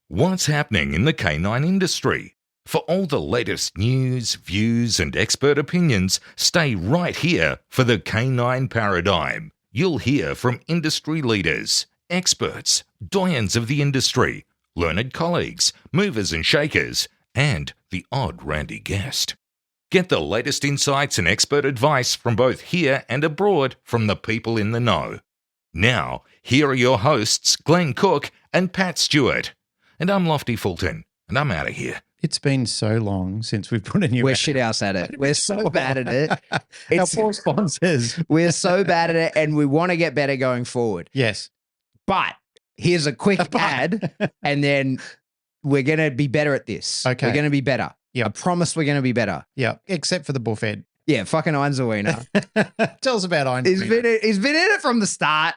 What's happening in the canine industry? For all the latest news, views, and expert opinions, stay right here for the Canine Paradigm. You'll hear from industry leaders, experts, doyens of the industry, learned colleagues, movers and shakers, and the odd randy guest. Get the latest insights and expert advice from both here and abroad from the people in the know. Now, here are your hosts, Glenn Cook and Pat Stewart. And I'm Lofty Fulton, and I'm out of here. It's been so long since we've put a new. We're shit house at it. We're so bad at it. Our poor sponsors. We're so bad at it, and we want to get better going forward. Yes. But here's a quick ad, and then we're going to be better at this. Okay. We're going to be better. Yep. I promise we're going to be better. Yeah, except for the buffet. Yeah, fucking Einzelwiener. Tell us about Einzelwiener. He's been in it from the start.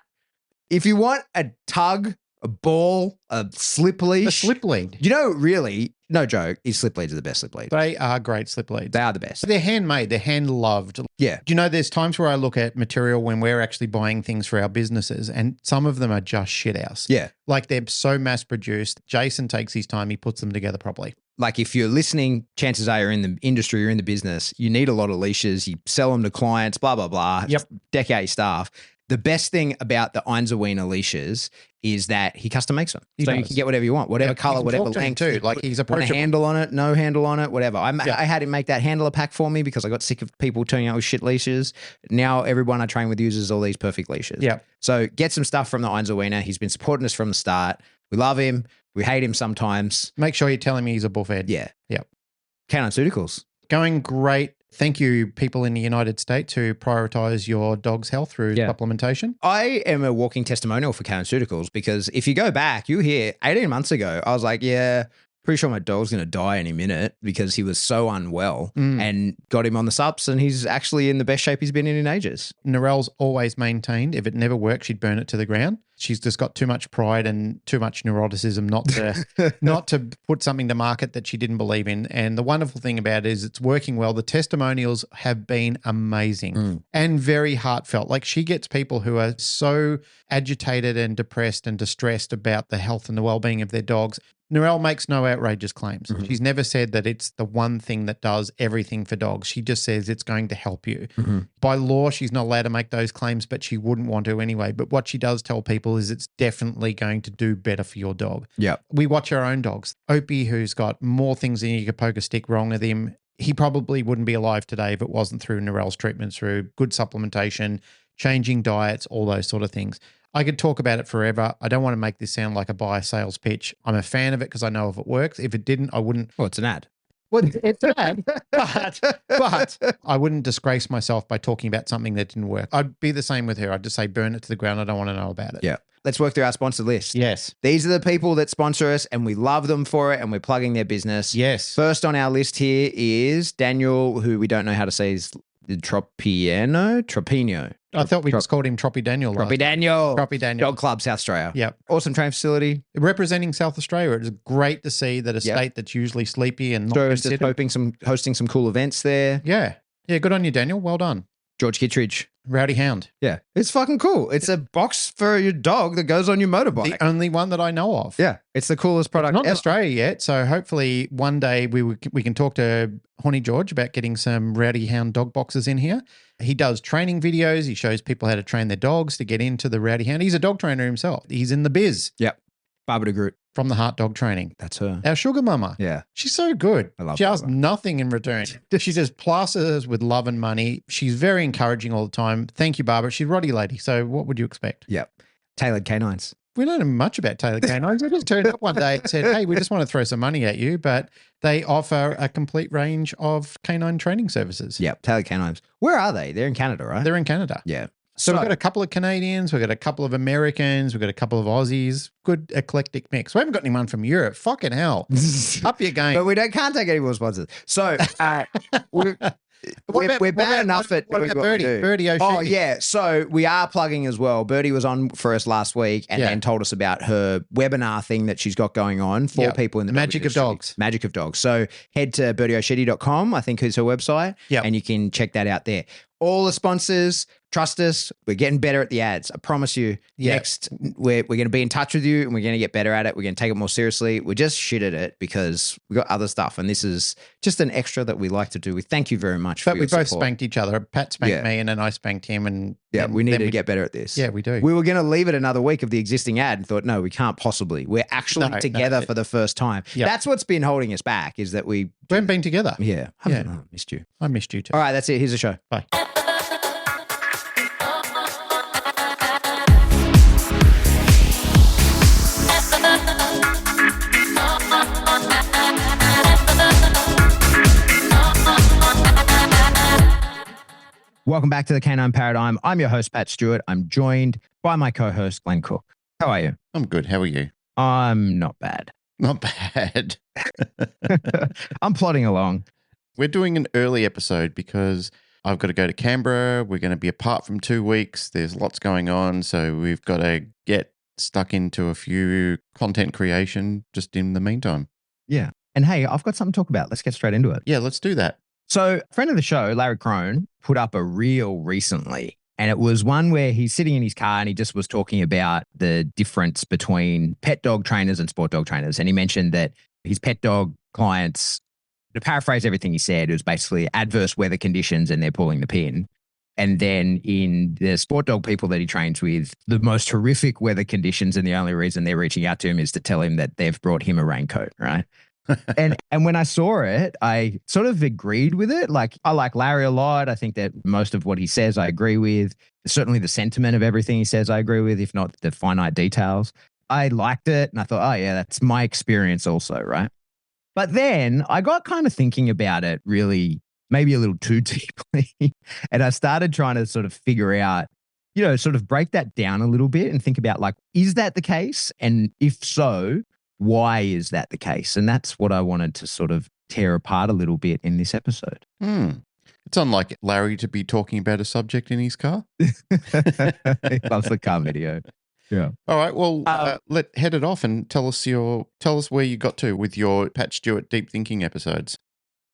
If you want a tug, a ball, a slip leash. A slip lead. You know, really, no joke, his slip leads are the best slip leads. They are great slip leads. They are the best. They're handmade. They're hand-loved. Yeah. Do you know there's times where I look at material when we're actually buying things for our businesses and some of them are just shit house. Yeah. Like they're so mass-produced. Jason takes his time. He puts them together properly. Like if you're listening, chances are you're in the industry, you're in the business, you need a lot of leashes, you sell them to clients, blah, blah, blah. Yep. Deck out your staff. The best thing about the Einzelwiener leashes is that he custom makes them. He so you does. can get whatever you want, whatever color, whatever length. Too. Like he's Want a approachable. handle on it, no handle on it, whatever. I had him make that handler pack for me because I got sick of people turning out with shit leashes. Now everyone I train with uses all these perfect leashes. Yeah. So get some stuff from the Einzelwiener. He's been supporting us from the start. We love him. We hate him sometimes. Make sure you tell him he's a buffet. Yeah. Yep. Canine-ceuticals. Going great. Thank you, people in the United States who prioritize your dog's health through supplementation. I am a walking testimonial for Canine-ceuticals because if you go back, you hear 18 months ago, I was like, yeah, pretty sure my dog's going to die any minute because he was so unwell and got him on the subs and he's actually in the best shape he's been in ages. Narelle's always maintained if it never worked, she'd burn it to the ground. She's just got too much pride and too much neuroticism not to put something to market that she didn't believe in. And the wonderful thing about it is it's working well. The testimonials have been amazing and very heartfelt. Like she gets people who are so agitated and depressed and distressed about the health and the well-being of their dogs. Narelle makes no outrageous claims. She's never said that it's the one thing that does everything for dogs. She just says it's going to help you. By law, she's not allowed to make those claims, but she wouldn't want to anyway. But what she does tell people is it's definitely going to do better for your dog. Yeah. We watch our own dogs. Opie, who's got more things than you could poke a stick wrong with him, he probably wouldn't be alive today if it wasn't through Narelle's treatments, through good supplementation, changing diets, all those sort of things. I could talk about it forever. I don't want to make this sound like a buy sales pitch. I'm a fan of it because I know if it works. If it didn't, I wouldn't. Well, it's an ad. Well, it's an ad, but I wouldn't disgrace myself by talking about something that didn't work. I'd be the same with her. I'd just say burn it to the ground. I don't want to know about it. Yeah. Let's work through our sponsor list. Yes. These are the people that sponsor us and we love them for it and we're plugging their business. Yes. First on our list here is Daniel, who we don't know how to say is Tropino. I thought we just called him Troppy Daniel. Troppy Daniel. Troppy Daniel. Dog Club, South Australia. Yep. Awesome training facility. Representing South Australia. It's great to see that a state that's usually sleepy and not Australia's just considered. hosting some cool events there. Yeah. Yeah, good on you, Daniel. Well done. George Kittredge. Rowdy Hound. Yeah. It's fucking cool. It's a box for your dog that goes on your motorbike. The only one that I know of. Yeah. It's the coolest product Not in ever. Australia yet, so hopefully one day we can talk to Horny George about getting some Rowdy Hound dog boxes in here. He does training videos. He shows people how to train their dogs to get into the Rowdy Hound. He's a dog trainer himself. He's in the biz. Yep. Barbara de Groot. From the Heart Dog Training. That's her. Our sugar mama. Yeah. She's so good. I love She asks Barbara. nothing in return. She just plasters us with love and money. She's very encouraging all the time. Thank you, Barbara. She's a Roddy lady. So what would you expect? Yep. Tailored canines. We don't know much about Tailored Canines. They just turned up one day and said, hey, we just want to throw some money at you, but they offer a complete range of canine training services. Yep. Tailored canines. Where are they? They're in Canada, right? They're in Canada. Yeah. So we've got a couple of Canadians, we've got a couple of Americans, we've got a couple of Aussies. Good eclectic mix. We haven't got anyone from Europe. Fucking hell. Up your game. But we can't take any more sponsors. So we're bad enough at what doing about what we Birdie? do. Birdie O'Shea. Oh, yeah. So we are plugging as well. Birdie was on for us last week and then told us about her webinar thing that she's got going on for people in the Magic of Dogs. Magic of Dogs. So head to birdieoshedi.com, I think is her website, Yep. and you can check that out there. All the sponsors, Trust us. We're getting better at the ads. I promise you. Yeah. Next, we're going to be in touch with you and we're going to get better at it. We're going to take it more seriously. We're just shit at it because we got other stuff. And this is just an extra that we like to do. We thank you very much for But your we both support. spanked each other. Pat spanked me and then I spanked him. And we need to get better at this. Yeah, we do. We were going to leave it another week of the existing ad and thought, no, we can't possibly. We're actually together for the first time. Yep. That's what's been holding us back is that we haven't been together. Yeah. I missed you. I missed you too. All right, that's it. Here's the show. Bye. Welcome back to the Canine Paradigm. I'm your host, Pat Stewart. I'm joined by my co-host, Glenn Cook. How are you? I'm good. How are you? I'm not bad. Not bad. I'm plodding along. We're doing an early episode because I've got to go to Canberra. We're going to be apart from 2 weeks. There's lots going on. So we've got to get stuck into a few content creation just in the meantime. Yeah. And hey, I've got something to talk about. Let's get straight into it. Yeah, let's do that. So a friend of the show, Larry Krohn, put up a reel recently. And it was one where he's sitting in his car and he just was talking about the difference between pet dog trainers and sport dog trainers. And he mentioned that his pet dog clients, to paraphrase everything he said, it was basically adverse weather conditions and they're pulling the pin. And then in the sport dog people that he trains with, the most horrific weather conditions and the only reason they're reaching out to him is to tell him that they've brought him a raincoat, right? and when I saw it, I sort of agreed with it. Like, I like Larry a lot. I think that most of what he says, I agree with. Certainly the sentiment of everything he says, I agree with, if not the finite details. I liked it. And I thought, oh yeah, that's my experience also, right? But then I got kind of thinking about it really, maybe a little too deeply. And I started trying to sort of figure out, sort of break that down a little bit and think about like, is that the case? And if so, why is that the case? And that's what I wanted to sort of tear apart a little bit in this episode. It's unlike Larry to be talking about a subject in his car. He loves the car video. Yeah. All right. Well, head it off and tell us where you got to with your Pat Stewart deep thinking episodes.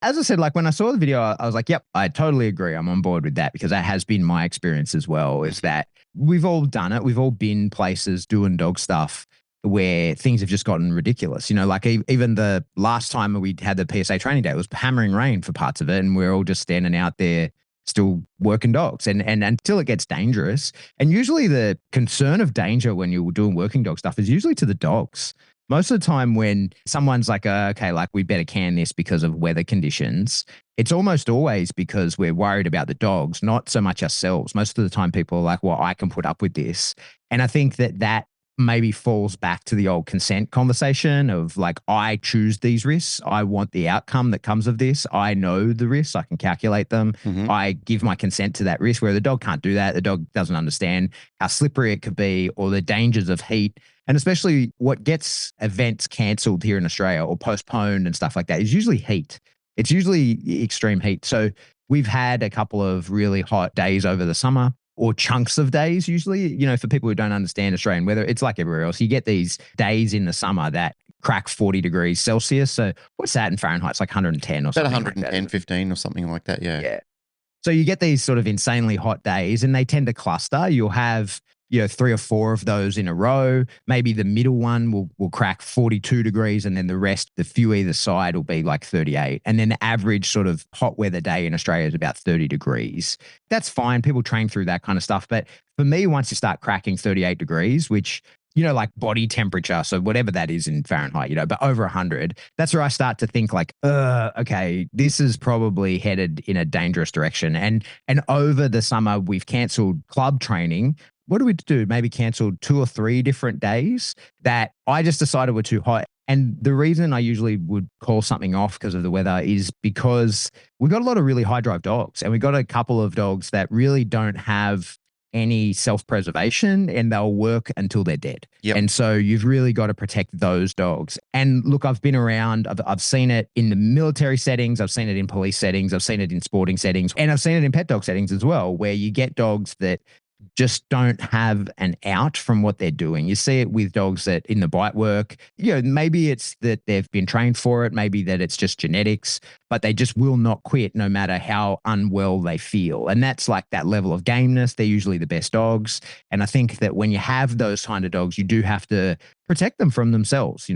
As I said, like when I saw the video, I was like, yep, I totally agree. I'm on board with that because that has been my experience as well, is that we've all done it. We've all been places doing dog stuff where things have just gotten ridiculous. Like even the last time we had the PSA training day, it was hammering rain for parts of it. And we're all just standing out there still working dogs and until it gets dangerous. And usually the concern of danger when you're doing working dog stuff is usually to the dogs. Most of the time when someone's like, okay, like we better can this because of weather conditions, it's almost always because we're worried about the dogs, not so much ourselves. Most of the time people are like, well, I can put up with this. And I think that maybe falls back to the old consent conversation of like, I choose these risks. I want the outcome that comes of this. I know the risks. I can calculate them. Mm-hmm. I give my consent to that risk, where the dog can't do that. The dog doesn't understand how slippery it could be or the dangers of heat. And especially what gets events cancelled here in Australia or postponed and stuff like that is usually heat. It's usually extreme heat. So we've had a couple of really hot days over the summer, or chunks of days usually, for people who don't understand Australian weather, it's like everywhere else. You get these days in the summer that crack 40 degrees Celsius. So what's that in Fahrenheit? It's like 110 or something. About 110, 15 or something like that, yeah. Yeah. So you get these sort of insanely hot days and they tend to cluster. You'll have 3 or 4 of those in a row. Maybe the middle one will crack 42 degrees and then the rest, the few either side will be like 38. And then the average sort of hot weather day in Australia is about 30 degrees. That's fine. People train through that kind of stuff. But for me, once you start cracking 38 degrees, which, like body temperature, so whatever that is in Fahrenheit, but over 100, that's where I start to think like, okay, this is probably headed in a dangerous direction. And over the summer, we've cancelled club training. What do we do? Maybe cancelled 2 or 3 different days that I just decided were too hot. And the reason I usually would call something off because of the weather is because we've got a lot of really high drive dogs and we've got a couple of dogs that really don't have any self-preservation and they'll work until they're dead. Yep. And so you've really got to protect those dogs. And look, I've been around, I've seen it in the military settings, I've seen it in police settings, I've seen it in sporting settings, and I've seen it in pet dog settings as well, where you get dogs that just don't have an out from what they're doing. You see it with dogs that in the bite work, maybe it's that they've been trained for it, maybe that it's just genetics, but they just will not quit no matter how unwell they feel. And that's like that level of gameness. They're usually the best dogs. And I think that when you have those kind of dogs, you do have to protect them from themselves.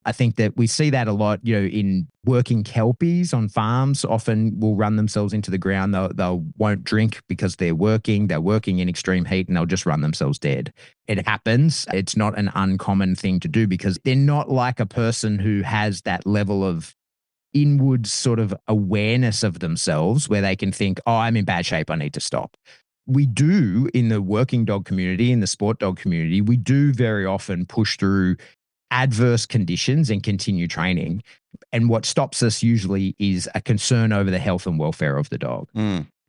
I think that we see that a lot, in working kelpies on farms often will run themselves into the ground. They'll won't drink because they're working in extreme heat, and they'll just run themselves dead. It happens. It's not an uncommon thing to do because they're not like a person who has that level of inward sort of awareness of themselves where they can think, oh, I'm in bad shape, I need to stop. We do in the working dog community, in the sport dog community, we do very often push through adverse conditions and continue training. And what stops us usually is a concern over the health and welfare of the dog.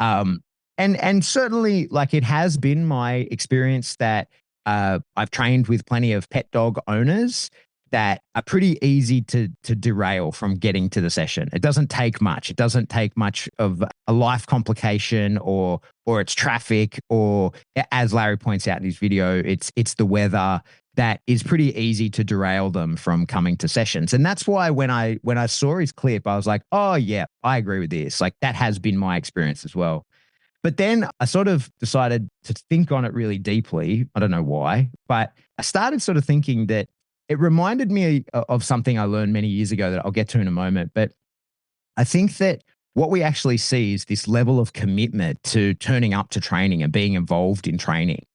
And certainly, like, it has been my experience that I've trained with plenty of pet dog owners that are pretty easy to derail from getting to the session. It doesn't take much. It doesn't take much of a life complication or it's traffic, or as Larry points out in his video, it's the weather that is pretty easy to derail them from coming to sessions. And that's why when I saw his clip, I was like, oh yeah, I agree with this. Like, that has been my experience as well. But then I sort of decided to think on it really deeply. I don't know why, but I started sort of thinking that it reminded me of something I learned many years ago that I'll get to in a moment. But I think that what we actually see is this level of commitment to turning up to training and being involved in training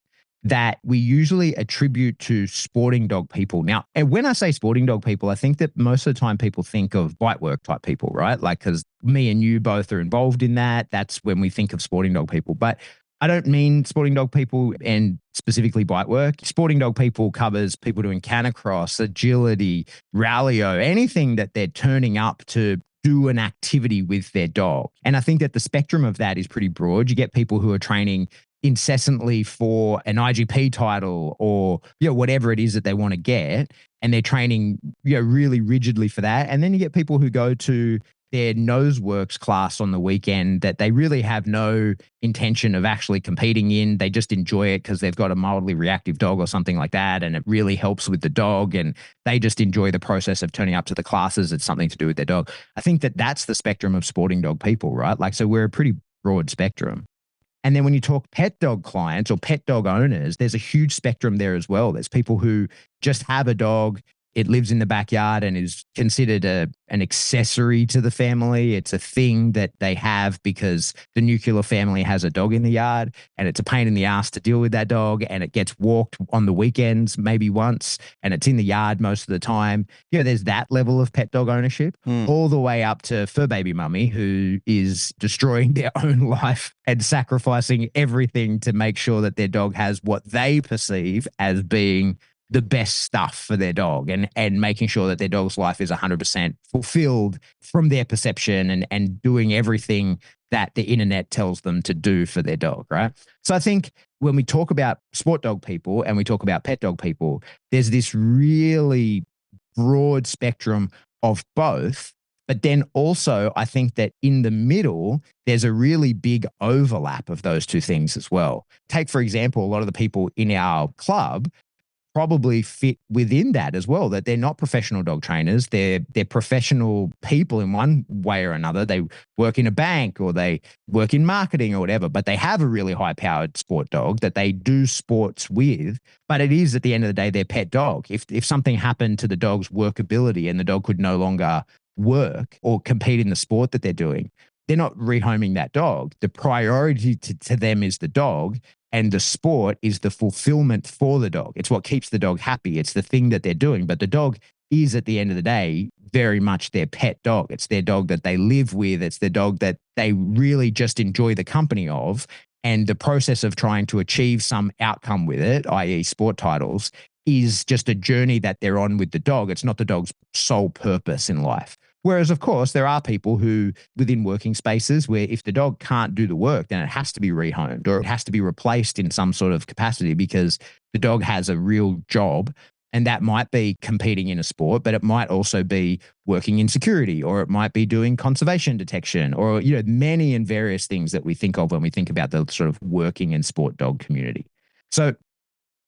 that we usually attribute to sporting dog people. Now, and when I say sporting dog people, I think that most of the time people think of bite work type people, right? Like, because me and you both are involved in that. That's when we think of sporting dog people. But I don't mean sporting dog people and specifically bite work. Sporting dog people covers people doing canicross, agility, rallyo, anything that they're turning up to do an activity with their dog. And I think that the spectrum of that is pretty broad. You get people who are training incessantly for an IGP title or whatever it is that they want to get, and they're training really rigidly for that. And then you get people who go to their nose works class on the weekend that they really have no intention of actually competing in. They just enjoy it because they've got a mildly reactive dog or something like that, and it really helps with the dog, and they just enjoy the process of turning up to the classes. It's something to do with their dog. I think that that's the spectrum of sporting dog people, right? Like, so we're a pretty broad spectrum. And then when you talk pet dog clients or pet dog owners, there's a huge spectrum there as well. There's people who just have a dog, it lives in the backyard and is considered an accessory to the family. It's a thing that they have because the nuclear family has a dog in the yard, and it's a pain in the ass to deal with that dog, and it gets walked on the weekends maybe once, and it's in the yard most of the time. There's that level of pet dog ownership, all the way up to fur baby mummy who is destroying their own life and sacrificing everything to make sure that their dog has what they perceive as being the best stuff for their dog, and making sure that their dog's life is 100% fulfilled from their perception, and doing everything that the internet tells them to do for their dog, right? So I think when we talk about sport dog people and we talk about pet dog people, there's this really broad spectrum of both. But then also, I think that in the middle, there's a really big overlap of those two things as well. Take, for example, a lot of the people in our club probably fit within that as well, that they're not professional dog trainers. They're professional people in one way or another. They work in a bank or they work in marketing or whatever, but they have a really high-powered sport dog that they do sports with. But it is, at the end of the day, their pet dog. If something happened to the dog's workability and the dog could no longer work or compete in the sport that they're doing, they're not rehoming that dog. The priority to them is the dog, and the sport is the fulfillment for the dog. It's what keeps the dog happy. It's the thing that they're doing. But the dog is, at the end of the day, very much their pet dog. It's their dog that they live with. It's the dog that they really just enjoy the company of. And the process of trying to achieve some outcome with it, i.e. sport titles, is just a journey that they're on with the dog. It's not the dog's sole purpose in life. Whereas, of course, there are people who, within working spaces, where if the dog can't do the work, then it has to be rehomed or it has to be replaced in some sort of capacity because the dog has a real job. And that might be competing in a sport, but it might also be working in security, or it might be doing conservation detection, or many and various things that we think of when we think about the sort of working and sport dog community. So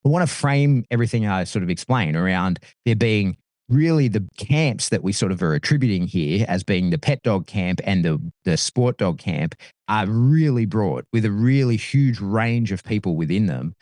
I want to frame everything I sort of explain around there being really the camps that we sort of are attributing here as being the pet dog camp and the sport dog camp are really broad with a really huge range of people within them.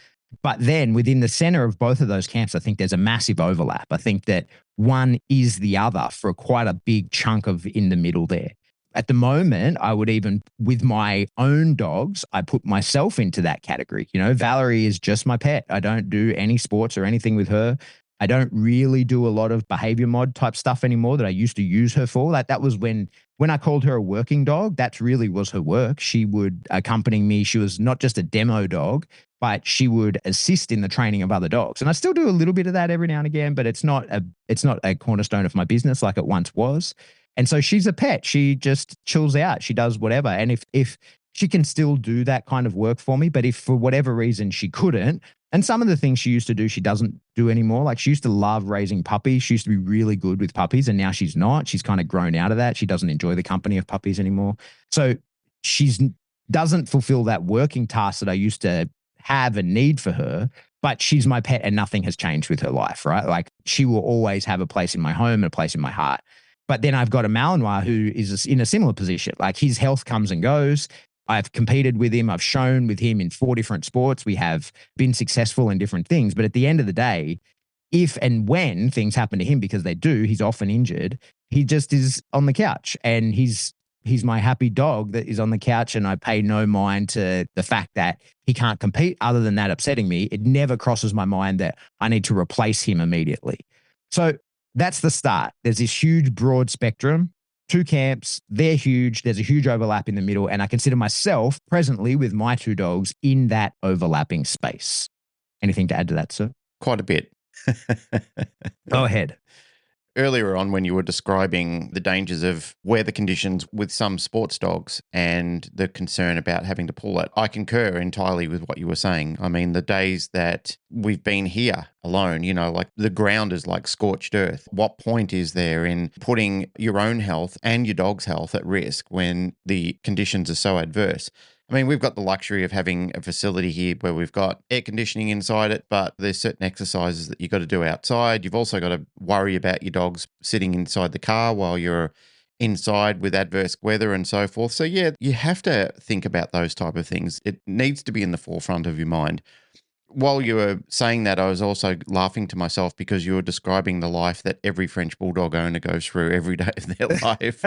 But then within the center of both of those camps, I think there's a massive overlap. I think that one is the other for quite a big chunk of in the middle there. At the moment, I would even, with my own dogs, I put myself into that category. You know, Valerie is just my pet. I don't do any sports or anything with her. I don't really do a lot of behavior mod type stuff anymore that I used to use her for. Like that was when I called her a working dog, that really was her work. She would accompany me. She was not just a demo dog, but she would assist in the training of other dogs. And I still do a little bit of that every now and again, but it's not a cornerstone of my business like it once was. And so she's a pet. She just chills out. She does whatever. And if she can still do that kind of work for me, but if for whatever reason she couldn't, and some of the things she used to do, she doesn't do anymore. Like she used to love raising puppies. She used to be really good with puppies, and now she's not. She's kind of grown out of that. She doesn't enjoy the company of puppies anymore. So she's doesn't fulfill that working task that I used to have a need for her, but she's my pet and nothing has changed with her life, right? Like she will always have a place in my home and a place in my heart. But then I've got a Malinois who is in a similar position. Like his health comes and goes. I've competed with him. I've shown with him in 4 different sports. We have been successful in different things. But at the end of the day, if and when things happen to him, because they do, he's often injured, he just is on the couch and he's my happy dog that is on the couch, and I pay no mind to the fact that he can't compete other than that upsetting me. It never crosses my mind that I need to replace him immediately. So that's the start. There's this huge broad spectrum, 2 camps, they're huge. There's a huge overlap in the middle, and I consider myself presently with my 2 dogs in that overlapping space. Anything to add to that, sir? Quite a bit. Go ahead. Earlier on, when you were describing the dangers of weather conditions with some sports dogs and the concern about having to pull it, I concur entirely with what you were saying. I mean, the days that we've been here alone, you know, like the ground is like scorched earth. What point is there in putting your own health and your dog's health at risk when the conditions are so adverse? I mean, we've got the luxury of having a facility here where we've got air conditioning inside it, but there's certain exercises that you've got to do outside. You've also got to worry about your dogs sitting inside the car while you're inside with adverse weather and so forth. So, yeah, you have to think about those type of things. It needs to be in the forefront of your mind. While you were saying that, I was also laughing to myself because you were describing the life that every French Bulldog owner goes through every day of their life.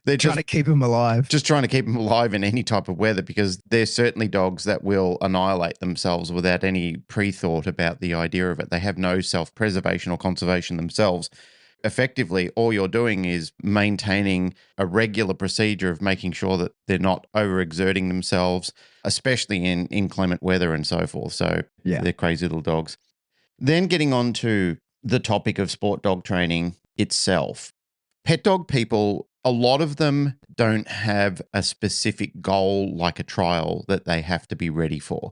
They're Trying to keep them alive. Just trying to keep them alive in any type of weather, because there's certainly dogs that will annihilate themselves without any pre-thought about the idea of it. They have no self-preservation or conservation themselves. Effectively, all you're doing is maintaining a regular procedure of making sure that they're not overexerting themselves, especially in inclement weather and so forth. So yeah, they're crazy little dogs. Then getting on to the topic of sport dog training itself. Pet dog people, a lot of them don't have a specific goal like a trial that they have to be ready for.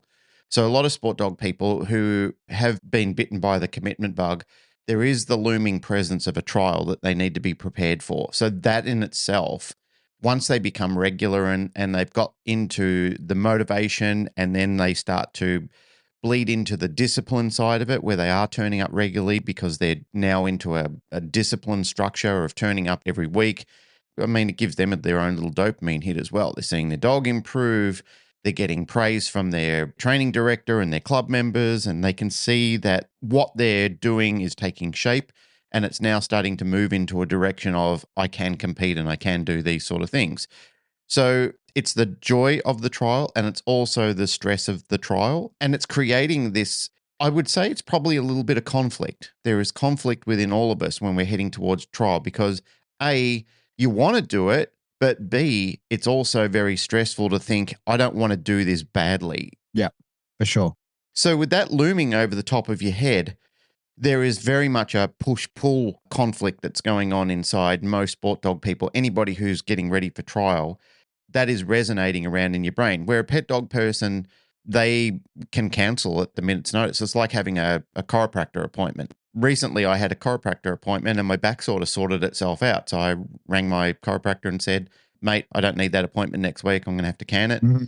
So a lot of sport dog people who have been bitten by the commitment bug, there is the looming presence of a trial that they need to be prepared for. So that in itself, once they become regular and they've got into the motivation, and then they start to bleed into the discipline side of it, where they are turning up regularly because they're now into a discipline structure of turning up every week. I mean, it gives them their own little dopamine hit as well. They're seeing their dog improve. They're getting praise from their training director and their club members, and they can see that what they're doing is taking shape, and it's now starting to move into a direction of, I can compete and I can do these sort of things. So it's the joy of the trial, and it's also the stress of the trial, and it's creating this, I would say it's probably a little bit of conflict. There is conflict within all of us when we're heading towards trial, because A, you want to do it, but B, it's also very stressful to think, I don't want to do this badly. Yeah, for sure. So with that looming over the top of your head, there is very much a push-pull conflict that's going on inside most sport dog people. Anybody who's getting ready for trial, that is resonating around in your brain. Where a pet dog person, they can cancel at the minute's notice. It's like having a chiropractor appointment. Recently, I had a chiropractor appointment and my back sort of sorted itself out. So I rang my chiropractor and said, mate, I don't need that appointment next week. I'm going to have to can it. Mm-hmm.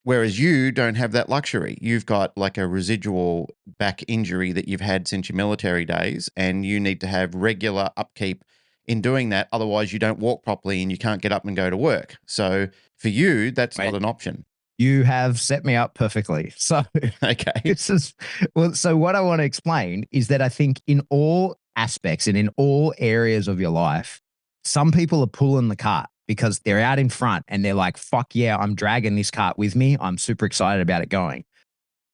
Whereas you don't have that luxury. You've got like a residual back injury that you've had since your military days, and you need to have regular upkeep in doing that. Otherwise, you don't walk properly and you can't get up and go to work. So for you, that's not an option. You have set me up perfectly. So Okay. So what I want to explain is that I think in all aspects and in all areas of your life, some people are pulling the cart because they're out in front and they're like, fuck yeah, I'm dragging this cart with me. I'm super excited about it going.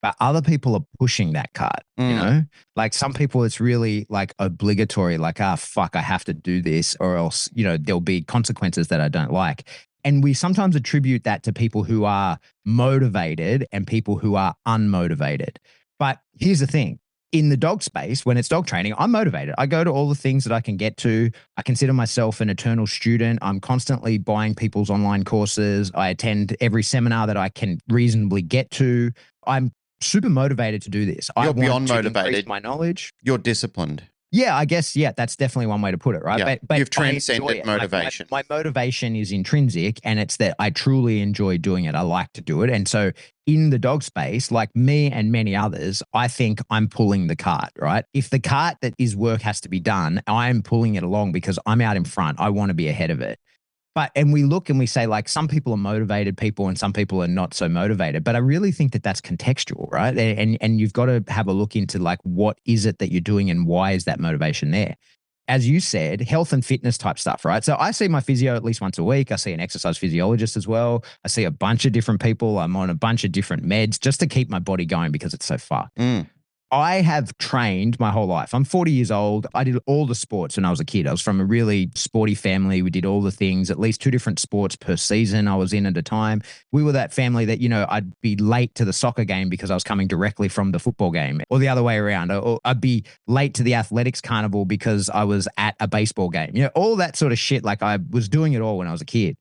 But other people are pushing that cart, you know? Like some people, it's really like obligatory, like, fuck, I have to do this or else, there'll be consequences that I don't like. And we sometimes attribute that to people who are motivated and people who are unmotivated. But here's the thing. In the dog space, when it's dog training, I'm motivated. I go to all the things that I can get to. I consider myself an eternal student. I'm constantly buying people's online courses. I attend every seminar that I can reasonably get to. I'm super motivated to do this. You're I beyond want to motivated. increase my knowledge. You're disciplined. Yeah, I guess, that's definitely one way to put it, right? Yeah. But You've transcended motivation. My motivation is intrinsic, and it's that I truly enjoy doing it. I like to do it. And so in the dog space, like me and many others, I think I'm pulling the cart, right? If the cart that is work has to be done, I'm pulling it along because I'm out in front. I want to be ahead of it. And we look and we say, like, some people are motivated people and some people are not so motivated. But I really think that that's contextual, right? And you've got to have a look into, like, what is it that you're doing and why is that motivation there? As you said, health and fitness type stuff, right? So I see my physio at least once a week. I see an exercise physiologist as well. I see a bunch of different people. I'm on a bunch of different meds just to keep my body going because it's so fucked. I have trained my whole life. I'm 40 years old. I did all the sports when I was a kid. I was from a really sporty family. We did all the things, at least 2 different sports per season I was in at a time. We were that family that, I'd be late to the soccer game because I was coming directly from the football game, or the other way around. Or I'd be late to the athletics carnival because I was at a baseball game. All that sort of shit. Like I was doing it all when I was a kid.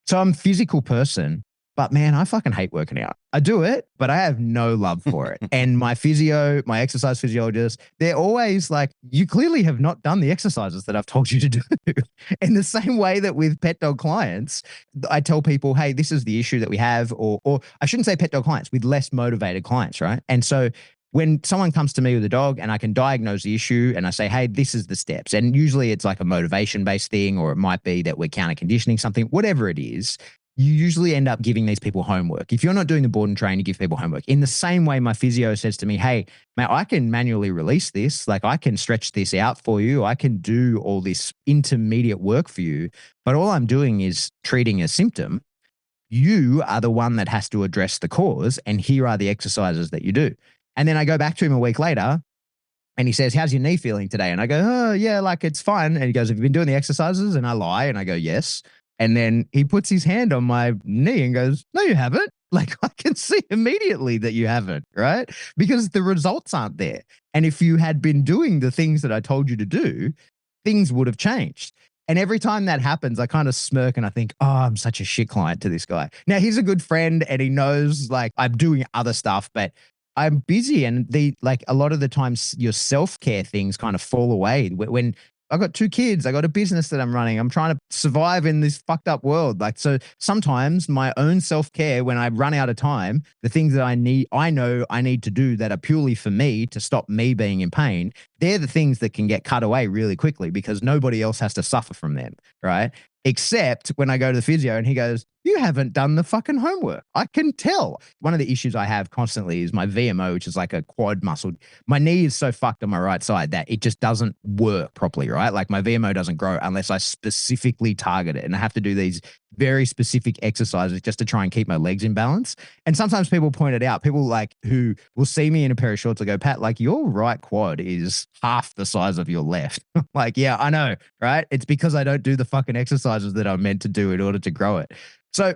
So I'm a physical person. But man, I fucking hate working out. I do it, but I have no love for it. And my physio, my exercise physiologist, they're always like, you clearly have not done the exercises that I've told you to do. In the same way that with pet dog clients, I tell people, hey, this is the issue that we have, or I shouldn't say pet dog clients, with less motivated clients, right? And so when someone comes to me with a dog and I can diagnose the issue and I say, hey, this is the steps. And usually it's like a motivation-based thing, or it might be that we're counter conditioning something, whatever it is. You usually end up giving these people homework. If you're not doing the board and train, you give people homework. In the same way, my physio says to me, hey, man, I can manually release this. Like I can stretch this out for you. I can do all this intermediate work for you. But all I'm doing is treating a symptom. You are the one that has to address the cause. And here are the exercises that you do. And then I go back to him a week later and he says, how's your knee feeling today? And I go, oh, yeah, like it's fine. And he goes, have you been doing the exercises? And I lie and I go, yes. And then he puts his hand on my knee and goes, no, you haven't. Like I can see immediately that you haven't, right? Because the results aren't there. And if you had been doing the things that I told you to do, things would have changed. And every time that happens, I kind of smirk and I think, oh, I'm such a shit client to this guy. Now he's a good friend and he knows like I'm doing other stuff, but I'm busy. And a lot of the times your self-care things kind of fall away when I got 2 kids. I got a business that I'm running. I'm trying to survive in this fucked up world. Like, so sometimes my own self-care, when I run out of time, the things that I know I need to do that are purely for me to stop me being in pain, they're the things that can get cut away really quickly because nobody else has to suffer from them, right? Except when I go to the physio and he goes, you haven't done the fucking homework. I can tell. One of the issues I have constantly is my VMO, which is like a quad muscle. My knee is so fucked on my right side that it just doesn't work properly, right? Like my VMO doesn't grow unless I specifically target it. And I have to do these very specific exercises just to try and keep my legs in balance. And sometimes people point it out. People like who will see me in a pair of shorts, will go, Pat, like your right quad is half the size of your left. Like, yeah, I know, right? It's because I don't do the fucking exercises that I'm meant to do in order to grow it. So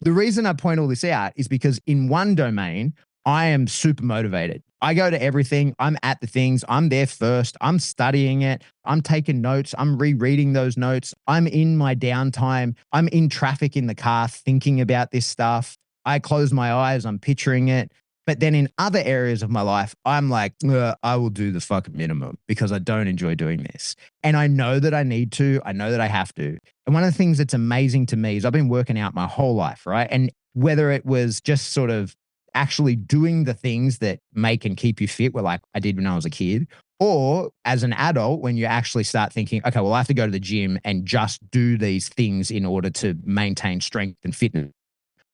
the reason I point all this out is because in one domain, I am super motivated. I go to everything. I'm at the things. I'm there first. I'm studying it. I'm taking notes. I'm rereading those notes. I'm in my downtime. I'm in traffic in the car thinking about this stuff. I close my eyes. I'm picturing it. But then in other areas of my life, I'm like, I will do the fucking minimum because I don't enjoy doing this. And I know that I need to. I know that I have to. And one of the things that's amazing to me is I've been working out my whole life, right? And whether it was just sort of actually doing the things that make and keep you fit, were like I did when I was a kid, or as an adult, when you actually start thinking, okay, well, I have to go to the gym and just do these things in order to maintain strength and fitness.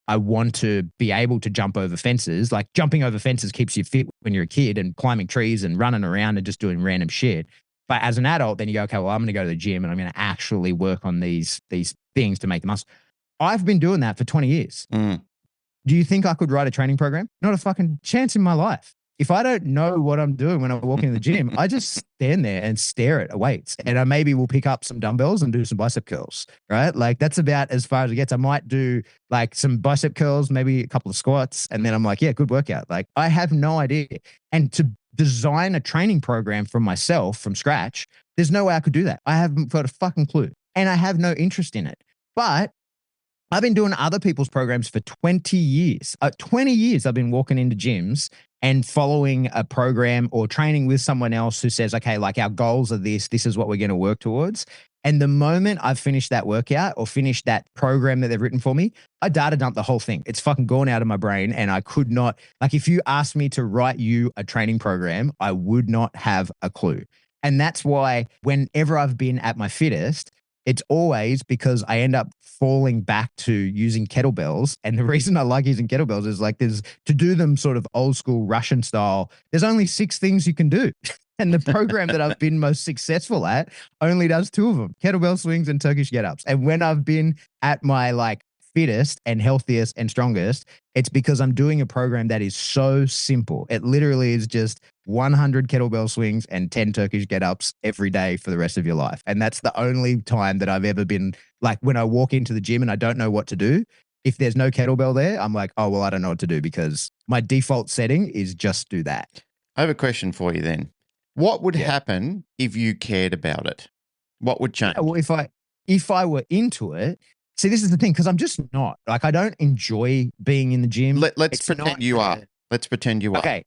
I want to be able to jump over fences. Like jumping over fences keeps you fit when you're a kid, and climbing trees and running around and just doing random shit. But as an adult, then you go, okay, well, I'm going to go to the gym and I'm going to actually work on these things to make the muscle. I've been doing that for 20 years. Do you think I could write a training program? Not a fucking chance in my life. If I don't know what I'm doing when I walk into the gym, I just stand there and stare at weights, and I maybe will pick up some dumbbells and do some bicep curls, right? Like that's about as far as it gets. I might do like some bicep curls, maybe a couple of squats, and then I'm like, yeah, good workout. Like I have no idea. And to design a training program for myself from scratch, there's no way I could do that. I haven't got a fucking clue, and I have no interest in it. But I've been doing other people's programs for 20 years. 20 years I've been walking into gyms and following a program or training with someone else who says, okay, like our goals are this is what we're going to work towards. And the moment I've finished that workout or finished that program that they've written for me, I data dump the whole thing. It's fucking gone out of my brain, and I could not, like if you asked me to write you a training program, I would not have a clue. And that's why whenever I've been at my fittest, it's always because I end up falling back to using kettlebells. And the reason I like using kettlebells is like there's to do them sort of old school Russian style. There's only 6 things you can do. And the program that I've been most successful at only does 2 of them, kettlebell swings and Turkish get-ups. And when I've been at my like fittest and healthiest and strongest, it's because I'm doing a program that is so simple. It literally is just 100 kettlebell swings and 10 Turkish get-ups every day for the rest of your life. And that's the only time that I've ever been like when I walk into the gym and I don't know what to do. If there's no kettlebell there, I'm like, oh, well, I don't know what to do because my default setting is just do that. I have a question for you then. What would happen if you cared about it? What would change? Well, if I were into it, see, this is the thing, because I'm just not. Like, I don't enjoy being in the gym. Let's pretend you are. Let's pretend you are. Okay.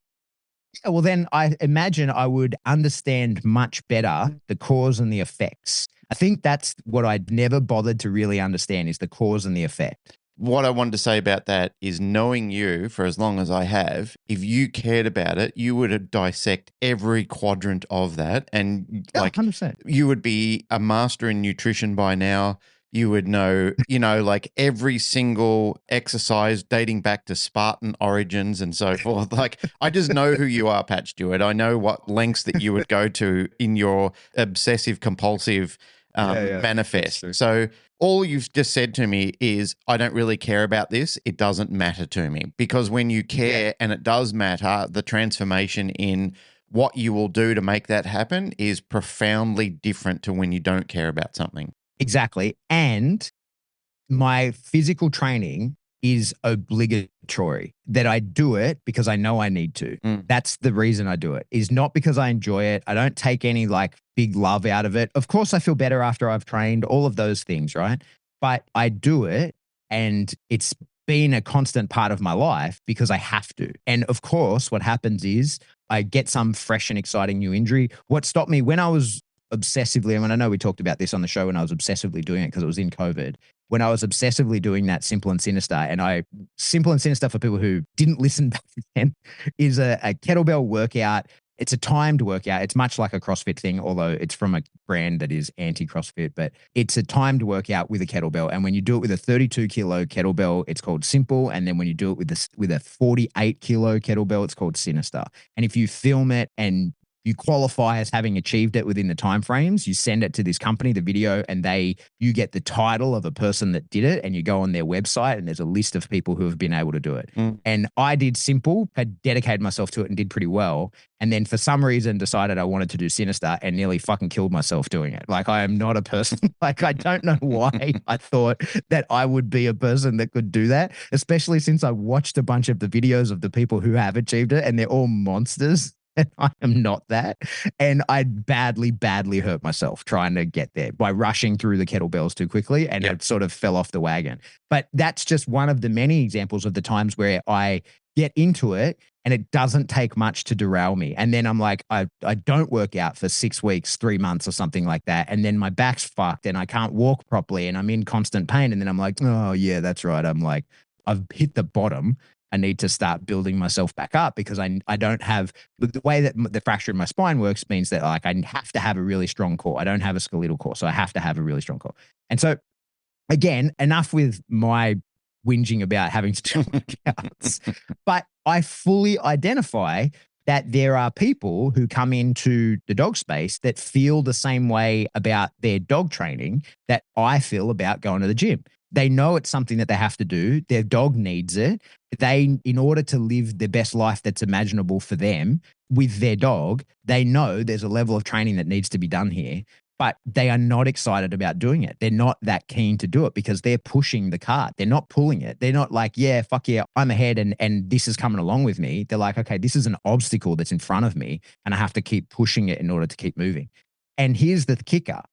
Yeah, well, then I imagine I would understand much better the cause and the effects. I think that's what I'd never bothered to really understand is the cause and the effect. What I wanted to say about that is knowing you for as long as I have, if you cared about it, you would dissect every quadrant of that. And Yeah, like 100%. you would be a master in nutrition by now. You would know, like every single exercise dating back to Spartan origins and so forth. Like, I just know who you are, Pat Stewart. I know what lengths that you would go to in your obsessive compulsive manifest. So all you've just said to me is, I don't really care about this. It doesn't matter to me. Because when you care and it does matter, the transformation in what you will do to make that happen is profoundly different to when you don't care about something. Exactly. And my physical training is obligatory, that I do it because I know I need to. That's the reason I do it, is not because I enjoy it. I don't take any like big love out of it. Of course, I feel better after I've trained, all of those things, right? But I do it, and it's been a constant part of my life because I have to. And of course, what happens is I get some fresh and exciting new injury. What stopped me when I was obsessively, I mean, I know we talked about this on the show when I was obsessively doing it because it was in COVID, when I was obsessively doing that Simple and Sinister. And Simple and Sinister, for people who didn't listen back then, is a kettlebell workout. It's a timed workout. It's much like a CrossFit thing, although it's from a brand that is anti-CrossFit, but it's a timed workout with a kettlebell. And when you do it with a 32 kilo kettlebell, it's called Simple. And then when you do it with a 48 kilo kettlebell, it's called Sinister. And if you film it and you qualify as having achieved it within the timeframes, you send it to this company, the video, and you get the title of a person that did it, and you go on their website and there's a list of people who have been able to do it. And I did Simple, had dedicated myself to it and did pretty well. And then for some reason decided I wanted to do Sinister and nearly fucking killed myself doing it. Like, I am not a person, like, I don't know why I thought that I would be a person that could do that, especially since I watched a bunch of the videos of the people who have achieved it and they're all monsters. And I am not that. And I badly, badly hurt myself trying to get there by rushing through the kettlebells too quickly, and it sort of fell off the wagon. But that's just one of the many examples of the times where I get into it and it doesn't take much to derail me. And then I'm like, I don't work out for 6 weeks, 3 months or something like that. And then my back's fucked and I can't walk properly and I'm in constant pain. And then I'm like, oh yeah, that's right. I'm like I've hit the bottom. I need to start building myself back up because I don't have the way that the fracture in my spine works means that like I have to have a really strong core. I don't have a skeletal core, so I have to have a really strong core. And so again, enough with my whinging about having to do workouts, but I fully identify that there are people who come into the dog space that feel the same way about their dog training that I feel about going to the gym. They know it's something that they have to do. Their dog needs it. They, in order to live the best life that's imaginable for them with their dog, they know there's a level of training that needs to be done here, but they are not excited about doing it. They're not that keen to do it because they're pushing the cart. They're not pulling it. They're not like, yeah, fuck yeah, I'm ahead and this is coming along with me. They're like, okay, this is an obstacle that's in front of me and I have to keep pushing it in order to keep moving. And here's the kicker.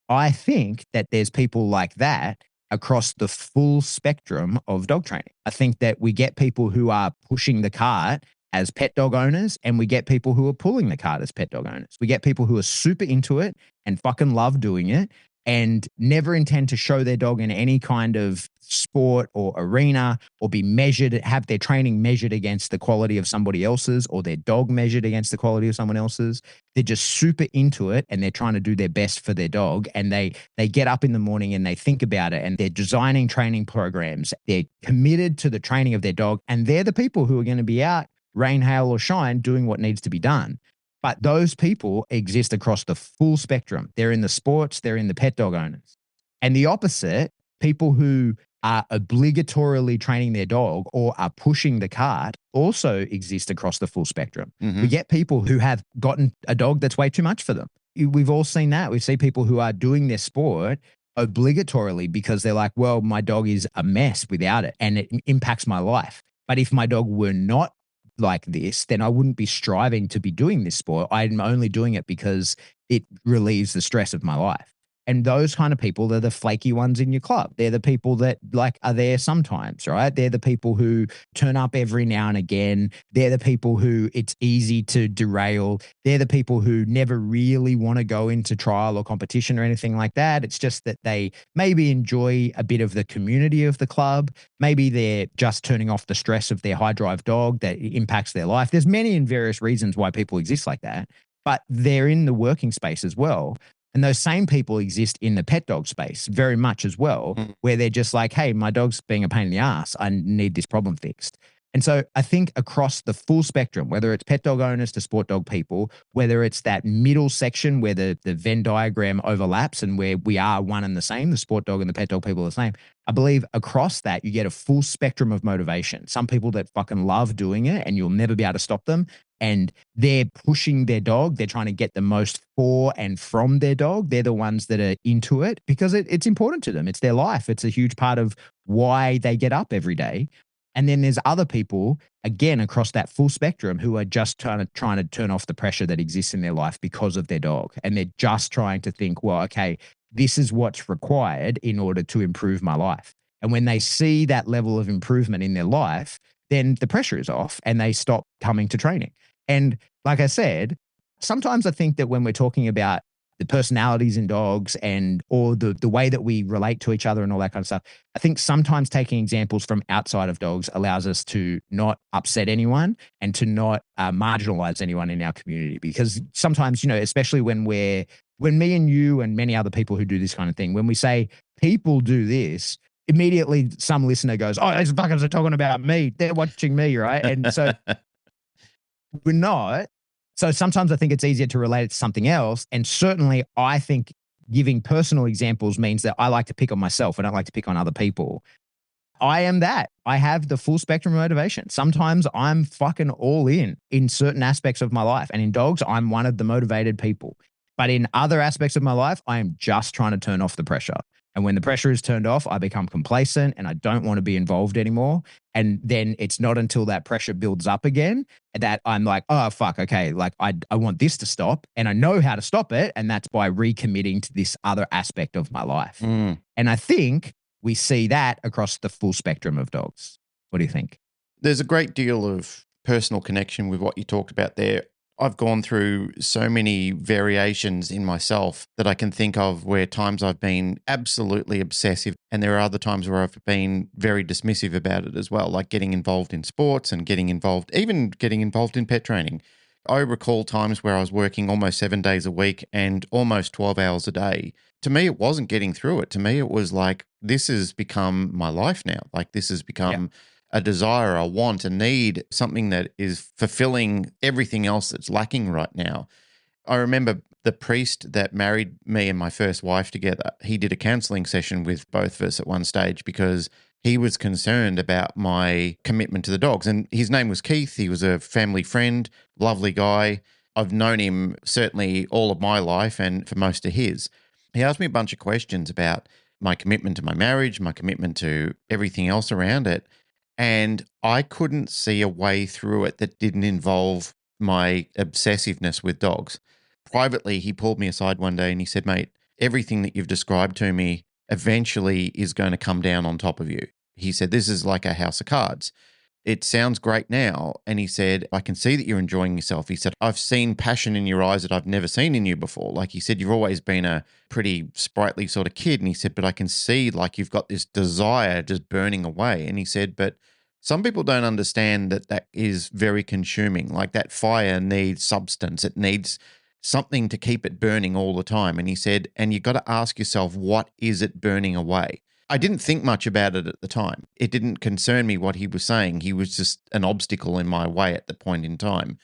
I think that there's people like that across the full spectrum of dog training. I think that we get people who are pushing the cart as pet dog owners, and we get people who are pulling the cart as pet dog owners. We get people who are super into it and fucking love doing it and never intend to show their dog in any kind of sport or arena or be measured, have their training measured against the quality of somebody else's or their dog measured against the quality of someone else's. They're just super into it and they're trying to do their best for their dog. And they get up in the morning and they think about it and they're designing training programs. They're committed to the training of their dog and they're the people who are going to be out rain, hail, or shine, doing what needs to be done. But those people exist across the full spectrum. They're in the sports, they're in the pet dog owners. And the opposite, people who are obligatorily training their dog or are pushing the cart also exist across the full spectrum. Mm-hmm. We get people who have gotten a dog that's way too much for them. We've all seen that. We see people who are doing their sport obligatorily because they're like, well, my dog is a mess without it and it impacts my life. But if my dog were not like this, then I wouldn't be striving to be doing this sport. I'm only doing it because it relieves the stress of my life. And those kind of people, they're the flaky ones in your club. They're the people that like are there sometimes, right? They're the people who turn up every now and again. They're the people who it's easy to derail. They're the people who never really want to go into trial or competition or anything like that. It's just that they maybe enjoy a bit of the community of the club. Maybe they're just turning off the stress of their high drive dog that impacts their life. There's many and various reasons why people exist like that, but they're in the working space as well. And those same people exist in the pet dog space very much as well, where they're just like, hey, my dog's being a pain in the ass. I need this problem fixed. And so I think across the full spectrum, whether it's pet dog owners to sport dog people, whether it's that middle section where the Venn diagram overlaps and where we are one and the same, the sport dog and the pet dog people are the same, I believe across that you get a full spectrum of motivation. Some people that fucking love doing it and you'll never be able to stop them. And they're pushing their dog. They're trying to get the most for and from their dog. They're the ones that are into it because it's important to them. It's their life. It's a huge part of why they get up every day. And then there's other people, again, across that full spectrum who are just trying to turn off the pressure that exists in their life because of their dog. And they're just trying to think, well, okay, this is what's required in order to improve my life. And when they see that level of improvement in their life, then the pressure is off and they stop coming to training. And like I said, sometimes I think that when we're talking about the personalities in dogs and or the way that we relate to each other and all that kind of stuff, I think sometimes taking examples from outside of dogs allows us to not upset anyone and to not marginalize anyone in our community. Because sometimes, especially when me and you and many other people who do this kind of thing, when we say people do this, immediately some listener goes, oh, these fuckers are talking about me. They're watching me, right? And so we're not. So sometimes I think it's easier to relate it to something else. And certainly I think giving personal examples means that I like to pick on myself. I don't like to pick on other people. I am that. I have the full spectrum of motivation. Sometimes I'm fucking all in certain aspects of my life. And in dogs, I'm one of the motivated people. But in other aspects of my life, I am just trying to turn off the pressure. And when the pressure is turned off, I become complacent and I don't want to be involved anymore. And then it's not until that pressure builds up again that I'm like, oh, fuck, okay, like I want this to stop and I know how to stop it. And that's by recommitting to this other aspect of my life. And I think we see that across the full spectrum of dogs. What do you think? There's a great deal of personal connection with what you talked about there. I've gone through so many variations in myself that I can think of where times I've been absolutely obsessive, and there are other times where I've been very dismissive about it as well, like getting involved in sports and even getting involved in pet training. I recall times where I was working almost 7 days a week and almost 12 hours a day. To me, it wasn't getting through it. To me, it was like, this has become my life now. Like, this has become a desire, a want, a need, something that is fulfilling everything else that's lacking right now. I remember the priest that married me and my first wife together, he did a counseling session with both of us at one stage because he was concerned about my commitment to the dogs. And his name was Keith. He was a family friend, lovely guy. I've known him certainly all of my life and for most of his. He asked me a bunch of questions about my commitment to my marriage, my commitment to everything else around it. And I couldn't see a way through it that didn't involve my obsessiveness with dogs. Privately, he pulled me aside one day and he said, mate, everything that you've described to me eventually is going to come down on top of you. He said, this is like a house of cards. It sounds great now. And he said, I can see that you're enjoying yourself. He said, I've seen passion in your eyes that I've never seen in you before. Like he said, you've always been a pretty sprightly sort of kid. And he said, but I can see like you've got this desire just burning away. And he said, but some people don't understand that that is very consuming. Like that fire needs substance. It needs something to keep it burning all the time. And he said, and you've got to ask yourself, what is it burning away? I didn't think much about it at the time. It didn't concern me what he was saying. He was just an obstacle in my way at the point in time.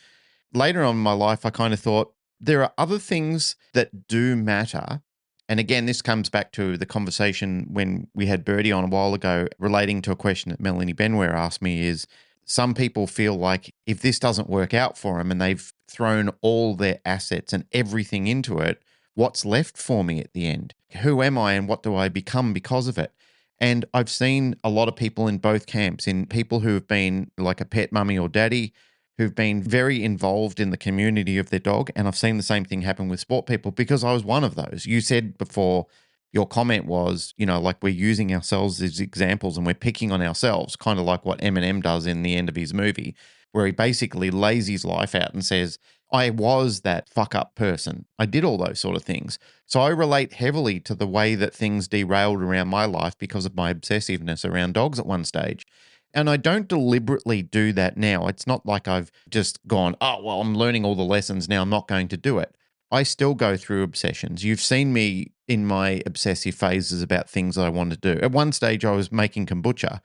Later on in my life, I kind of thought there are other things that do matter. And again, this comes back to the conversation when we had Birdie on a while ago relating to a question that Melanie Benware asked me is, some people feel like if this doesn't work out for them and they've thrown all their assets and everything into it, what's left for me at the end? Who am I and what do I become because of it? And I've seen a lot of people in both camps, in people who have been like a pet mummy or daddy, who've been very involved in the community of their dog. And I've seen the same thing happen with sport people because I was one of those. You said before, your comment was, like we're using ourselves as examples and we're picking on ourselves, kind of like what Eminem does in the end of his movie, where he basically lays his life out and says, I was that fuck up person. I did all those sort of things. So I relate heavily to the way that things derailed around my life because of my obsessiveness around dogs at one stage. And I don't deliberately do that now. It's not like I've just gone, oh, well, I'm learning all the lessons now. I'm not going to do it. I still go through obsessions. You've seen me in my obsessive phases about things that I want to do. At one stage, I was making kombucha.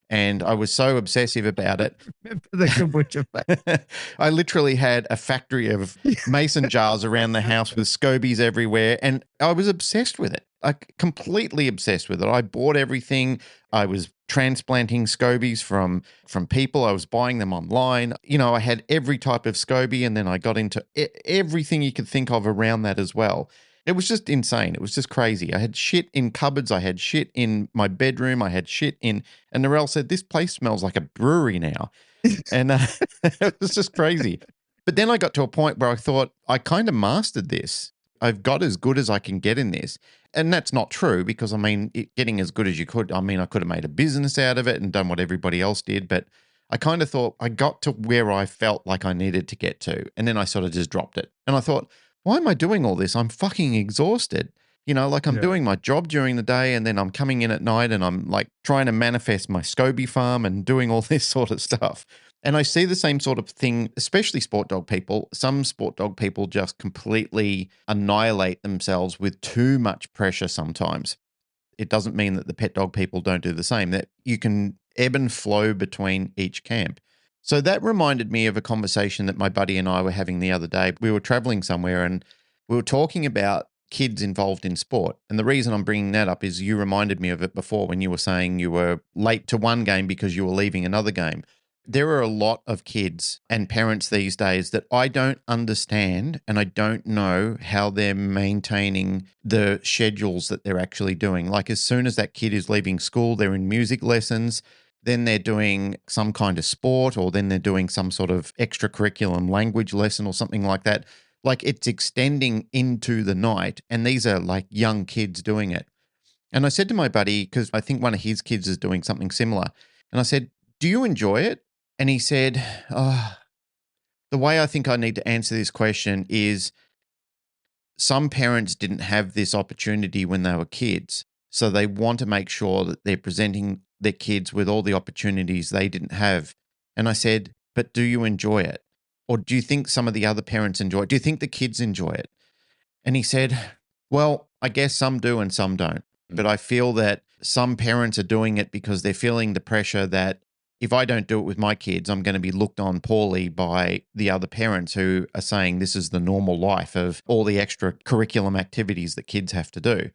And I was so obsessive about it. Remember the kombucha. I literally had a factory of mason jars around the house with scobies everywhere. And I was obsessed with it. Completely obsessed with it. I bought everything. I was transplanting scobies from people. I was buying them online. I had every type of SCOBY, and then I got into everything you could think of around that as well. It was just insane. It was just crazy. I had shit in cupboards. I had shit in my bedroom. I had shit in, and Narelle said, this place smells like a brewery now. And it was just crazy. But then I got to a point where I thought, I kind of mastered this. I've got as good as I can get in this. And that's not true because, getting as good as you could, I could have made a business out of it and done what everybody else did. But I kind of thought I got to where I felt like I needed to get to. And then I sort of just dropped it. And I thought, why am I doing all this? I'm fucking exhausted. I'm doing my job during the day and then I'm coming in at night and I'm like trying to manifest my SCOBY farm and doing all this sort of stuff. And I see the same sort of thing, especially sport dog people. Some sport dog people just completely annihilate themselves with too much pressure sometimes. It doesn't mean that the pet dog people don't do the same, that you can ebb and flow between each camp. So that reminded me of a conversation that my buddy and I were having the other day. We were traveling somewhere and we were talking about kids involved in sport. And the reason I'm bringing that up is you reminded me of it before when you were saying you were late to one game because you were leaving another game. There are a lot of kids and parents these days that I don't understand, and I don't know how they're maintaining the schedules that they're actually doing. Like as soon as that kid is leaving school, they're in music lessons, then they're doing some kind of sport, or then they're doing some sort of extracurriculum language lesson or something like that. Like it's extending into the night, and these are like young kids doing it. And I said to my buddy, because I think one of his kids is doing something similar, and I said, do you enjoy it? And he said, oh, the way I think I need to answer this question is some parents didn't have this opportunity when they were kids. So they want to make sure that they're presenting their kids with all the opportunities they didn't have. And I said, but do you enjoy it? Or do you think some of the other parents enjoy it? Do you think the kids enjoy it? And he said, well, I guess some do and some don't. But I feel that some parents are doing it because they're feeling the pressure that if I don't do it with my kids, I'm going to be looked on poorly by the other parents who are saying this is the normal life of all the extra curriculum activities that kids have to do.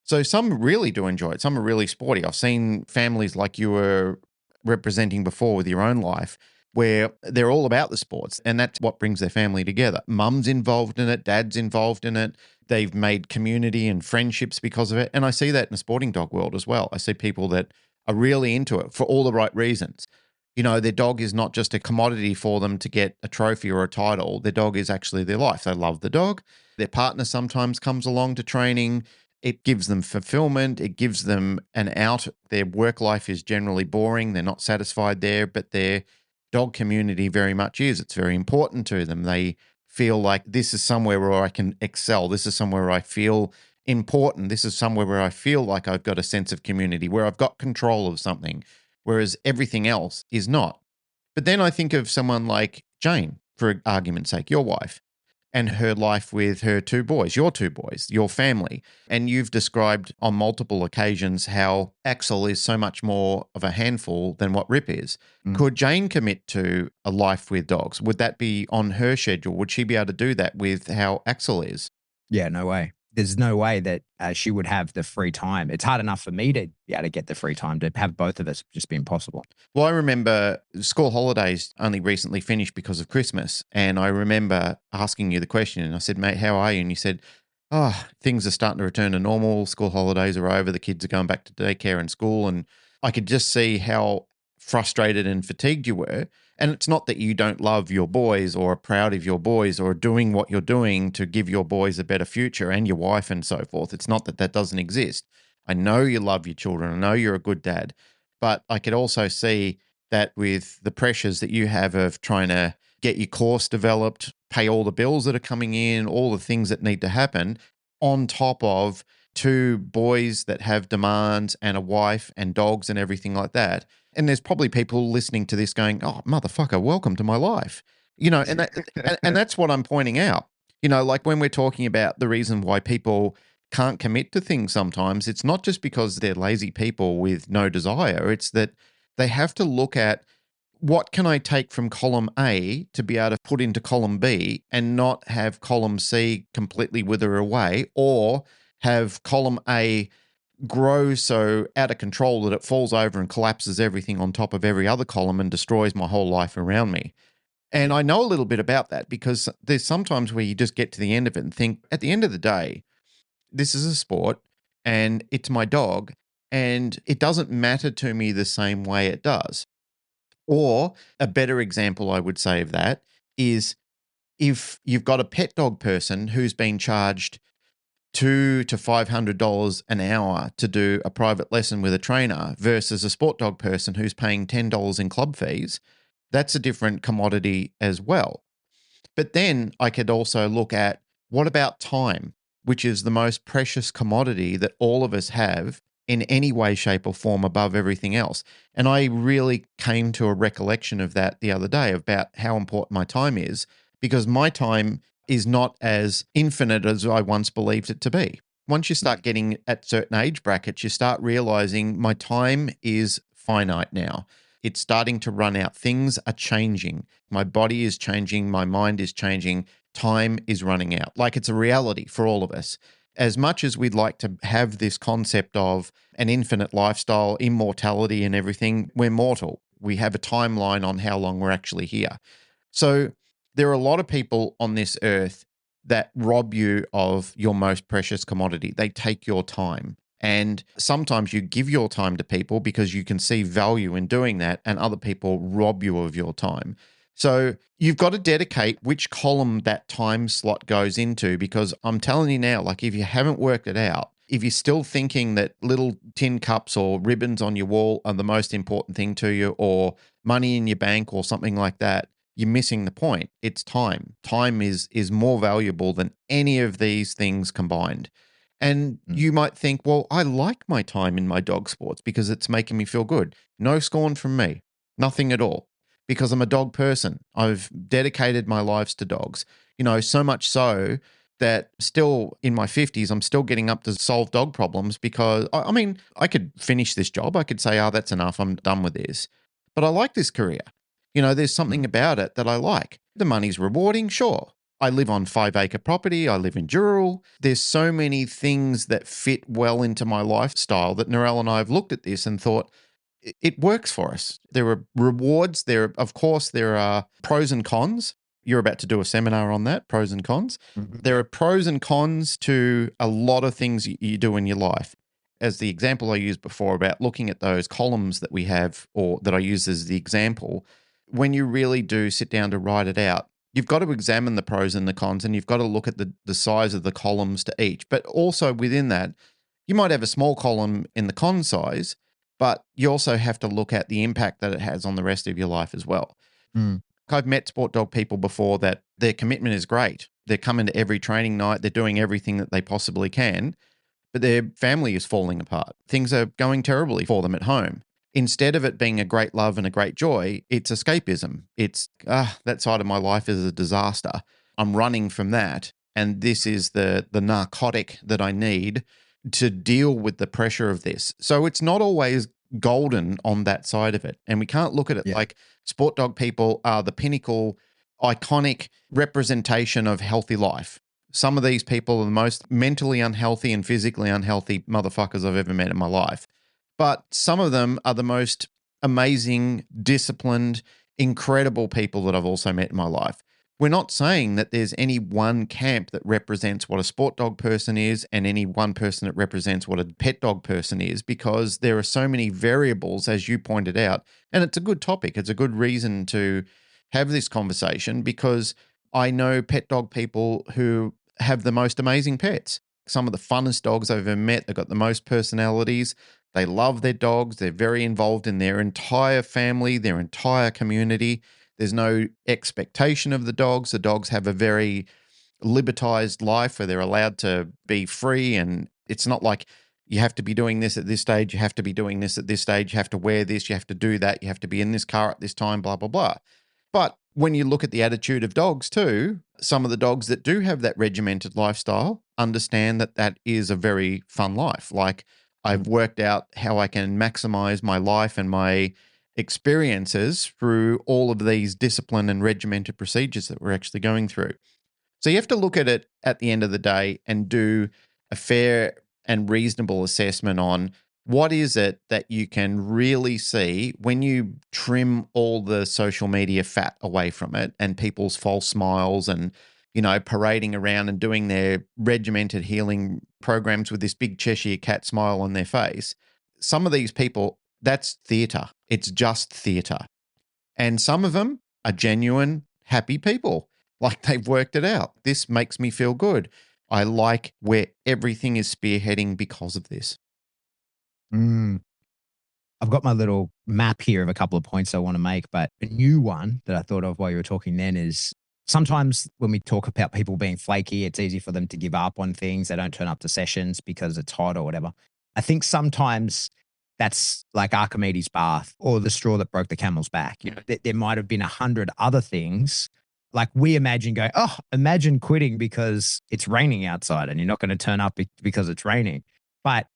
So some really do enjoy it. Some are really sporty. I've seen families like you were representing before with your own life where they're all about the sports, and that's what brings their family together. Mum's involved in it, dad's involved in it. They've made community and friendships because of it. And I see that in the sporting dog world as well. I see people that are really into it for all the right reasons. You know, their dog is not just a commodity for them to get a trophy or a title. Their dog is actually their life. They love the dog. Their partner sometimes comes along to training. It gives them fulfillment. It gives them an out. Their work life is generally boring. They're not satisfied there, but their dog community very much is. It's very important to them. They feel like this is somewhere where I can excel. This is somewhere where I feel important. This is somewhere where I feel like I've got a sense of community, where I've got control of something, whereas everything else is not. But then I think of someone like Jane, for argument's sake, your wife, and her life with her two boys, your family. And you've described on multiple occasions how Axel is so much more of a handful than what Rip is. Could Jane commit to a life with dogs? Would that be on her schedule? Would she be able to do that with how Axel is? Yeah, no way. There's no way that she would have the free time. It's hard enough for me to be able to get the free time. To have both of us just be impossible. Well, I remember school holidays only recently finished because of Christmas. And I remember asking you the question and I said, mate, how are you? And you said, oh, things are starting to return to normal. School holidays are over. The kids are going back to daycare and school. And I could just see how frustrated and fatigued you were. And it's not that you don't love your boys or are proud of your boys or doing what you're doing to give your boys a better future and your wife and so forth. It's not that that doesn't exist. I know you love your children. I know you're a good dad. But I could also see that with the pressures that you have of trying to get your course developed, pay all the bills that are coming in, all the things that need to happen, on top of two boys that have demands and a wife and dogs and everything like that. And there's probably people listening to this going, oh, motherfucker, welcome to my life. You know, and that, and that's what I'm pointing out. You know, like when we're talking about the reason why people can't commit to things sometimes, it's not just because they're lazy people with no desire. It's that they have to look at what can I take from column A to be able to put into column B and not have column C completely wither away, or have column A grow so out of control that it falls over and collapses everything on top of every other column and destroys my whole life around me. And I know a little bit about that because there's sometimes where you just get to the end of it and think, at the end of the day, this is a sport and it's my dog and it doesn't matter to me the same way it does. Or a better example I would say of that is if you've got a pet dog person who's been charged $200 to $500 an hour to do a private lesson with a trainer versus a sport dog person who's paying $10 in club fees, that's a different commodity as well. But then I could also look at what about time, which is the most precious commodity that all of us have in any way, shape, or form above everything else. And I really came to a recollection of that the other day about how important my time is, because my time is not as infinite as I once believed it to be. Once you start getting at certain age brackets, you start realizing my time is finite now. It's starting to run out. Things are changing. My body is changing. My mind is changing. Time is running out. Like it's a reality for all of us. As much as we'd like to have this concept of an infinite lifestyle, immortality and everything, we're mortal. We have a timeline on how long we're actually here. So there are a lot of people on this earth that rob you of your most precious commodity. They take your time. And sometimes you give your time to people because you can see value in doing that, and other people rob you of your time. So you've got to dedicate which column that time slot goes into, because I'm telling you now, like if you haven't worked it out, if you're still thinking that little tin cups or ribbons on your wall are the most important thing to you, or money in your bank or something like that, you're missing the point. It's time. Time is more valuable than any of these things combined. And you might think, well, I like my time in my dog sports because it's making me feel good. No scorn from me, nothing at all, because I'm a dog person. I've dedicated my lives to dogs, so much so that still in my 50s, I'm still getting up to solve dog problems because, I mean, I could finish this job. I could say, oh, that's enough. I'm done with this. But I like this career. There's something about it that I like. The money's rewarding, sure. I live on 5-acre property. I live in Dural. There's so many things that fit well into my lifestyle that Narelle and I have looked at this and thought it works for us. There are rewards. Of course, there are pros and cons. You're about to do a seminar on that, pros and cons. Mm-hmm. There are pros and cons to a lot of things you do in your life. As the example I used before about looking at those columns that we have, or that I use as the example, when you really do sit down to write it out, you've got to examine the pros and the cons, and you've got to look at the size of the columns to each. But also within that, you might have a small column in the con size, but you also have to look at the impact that it has on the rest of your life as well. Mm. I've met sport dog people before that their commitment is great. They're coming to every training night. They're doing everything that they possibly can, but their family is falling apart. Things are going terribly for them at home. Instead of it being a great love and a great joy, it's escapism. It's, that side of my life is a disaster. I'm running from that. And this is the narcotic that I need to deal with the pressure of this. So it's not always golden on that side of it. And we can't look at it like sport dog people are the pinnacle, iconic representation of healthy life. Some of these people are the most mentally unhealthy and physically unhealthy motherfuckers I've ever met in my life. But some of them are the most amazing, disciplined, incredible people that I've also met in my life. We're not saying that there's any one camp that represents what a sport dog person is and any one person that represents what a pet dog person is, because there are so many variables, as you pointed out. And it's a good topic. It's a good reason to have this conversation, because I know pet dog people who have the most amazing pets. Some of the funnest dogs I've ever met. They've got the most personalities. They love their dogs. They're very involved in their entire family, their entire community. There's no expectation of the dogs. The dogs have a very libertized life where they're allowed to be free. And it's not like you have to be doing this at this stage. You have to be doing this at this stage. You have to wear this. You have to do that. You have to be in this car at this time, blah, blah, blah. But when you look at the attitude of dogs too, some of the dogs that do have that regimented lifestyle understand that that is a very fun life. Like, I've worked out how I can maximize my life and my experiences through all of these discipline and regimented procedures that we're actually going through. So you have to look at it at the end of the day and do a fair and reasonable assessment on what is it that you can really see when you trim all the social media fat away from it and people's false smiles and, parading around and doing their regimented healing programs with this big Cheshire cat smile on their face. Some of these people, that's theatre. It's just theatre. And some of them are genuine, happy people. Like, they've worked it out. This makes me feel good. I like where everything is spearheading because of this. I've got my little map here of a couple of points I want to make, but a new one that I thought of while you were talking then is sometimes when we talk about people being flaky, it's easy for them to give up on things. They don't turn up to sessions because it's hot or whatever. I think sometimes that's like Archimedes' bath or the straw that broke the camel's back. There might have been 100 other things. Like, we imagine going, imagine quitting because it's raining outside and you're not going to turn up because it's raining. But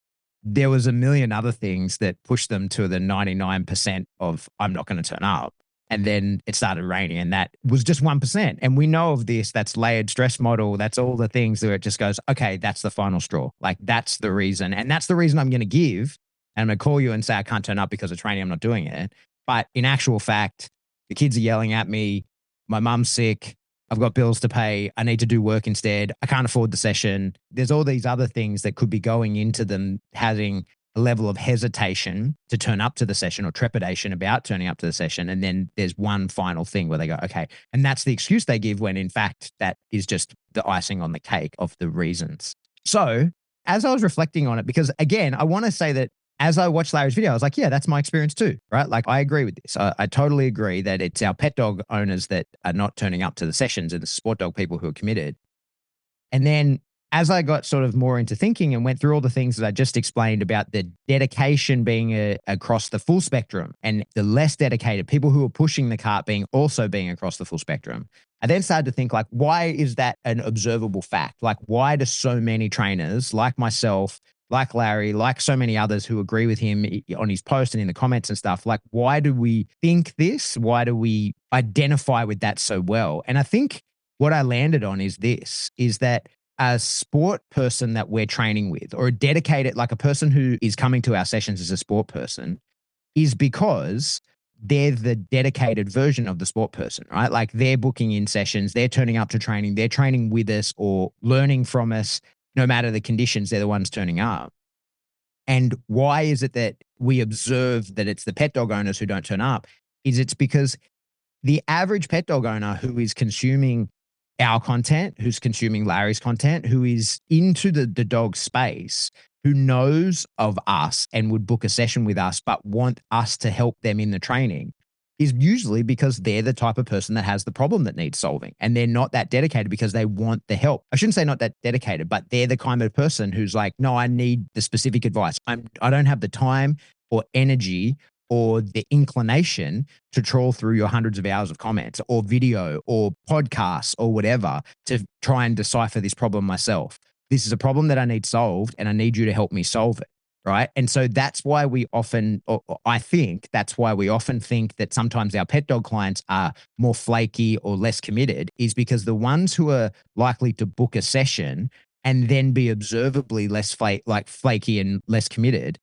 there was a million other things that pushed them to the 99% of I'm not going to turn up. And then it started raining, and that was just 1%. And we know of this, that's layered stress model. That's all the things where it just goes, okay, that's the final straw. Like, that's the reason. And that's the reason I'm going to give. And I'm going to call you and say, I can't turn up because it's raining. I'm not doing it. But in actual fact, the kids are yelling at me. My mum's sick. I've got bills to pay. I need to do work instead. I can't afford the session. There's all these other things that could be going into them having a level of hesitation to turn up to the session or trepidation about turning up to the session. And then there's one final thing where they go, okay. And that's the excuse they give when in fact that is just the icing on the cake of the reasons. So as I was reflecting on it, because again, I want to say that as I watched Larry's video, I was like, yeah, that's my experience too, right? Like, I agree with this. I totally agree that it's our pet dog owners that are not turning up to the sessions and the sport dog people who are committed. And then as I got sort of more into thinking and went through all the things that I just explained about the dedication being across the full spectrum and the less dedicated people who are pushing the cart being across the full spectrum, I then started to think, like, why is that an observable fact? Like, why do so many trainers like myself, like Larry, like so many others who agree with him on his post and in the comments and stuff, like, why do we think this? Why do we identify with that so well? And I think what I landed on is this, is that a sport person that we're training with, or a dedicated, like a person who is coming to our sessions as a sport person, is because they're the dedicated version of the sport person, right? Like, they're booking in sessions, they're turning up to training, they're training with us or learning from us, no matter the conditions, they're the ones turning up. And why is it that we observe that it's the pet dog owners who don't turn up? It's because the average pet dog owner who is consuming our content, who's consuming Larry's content, who is into the dog space, who knows of us and would book a session with us, but want us to help them in the training, is usually because they're the type of person that has the problem that needs solving. And they're not that dedicated because they want the help. I shouldn't say not that dedicated, but they're the kind of person who's like, no, I need the specific advice. I don't have the time or energy or the inclination to trawl through your hundreds of hours of comments or video or podcasts or whatever to try and decipher this problem myself. This is a problem that I need solved, and I need you to help me solve it, right? And so that's why we often, or I think that's why we often think that sometimes our pet dog clients are more flaky or less committed, is because the ones who are likely to book a session and then be observably less flaky and less committed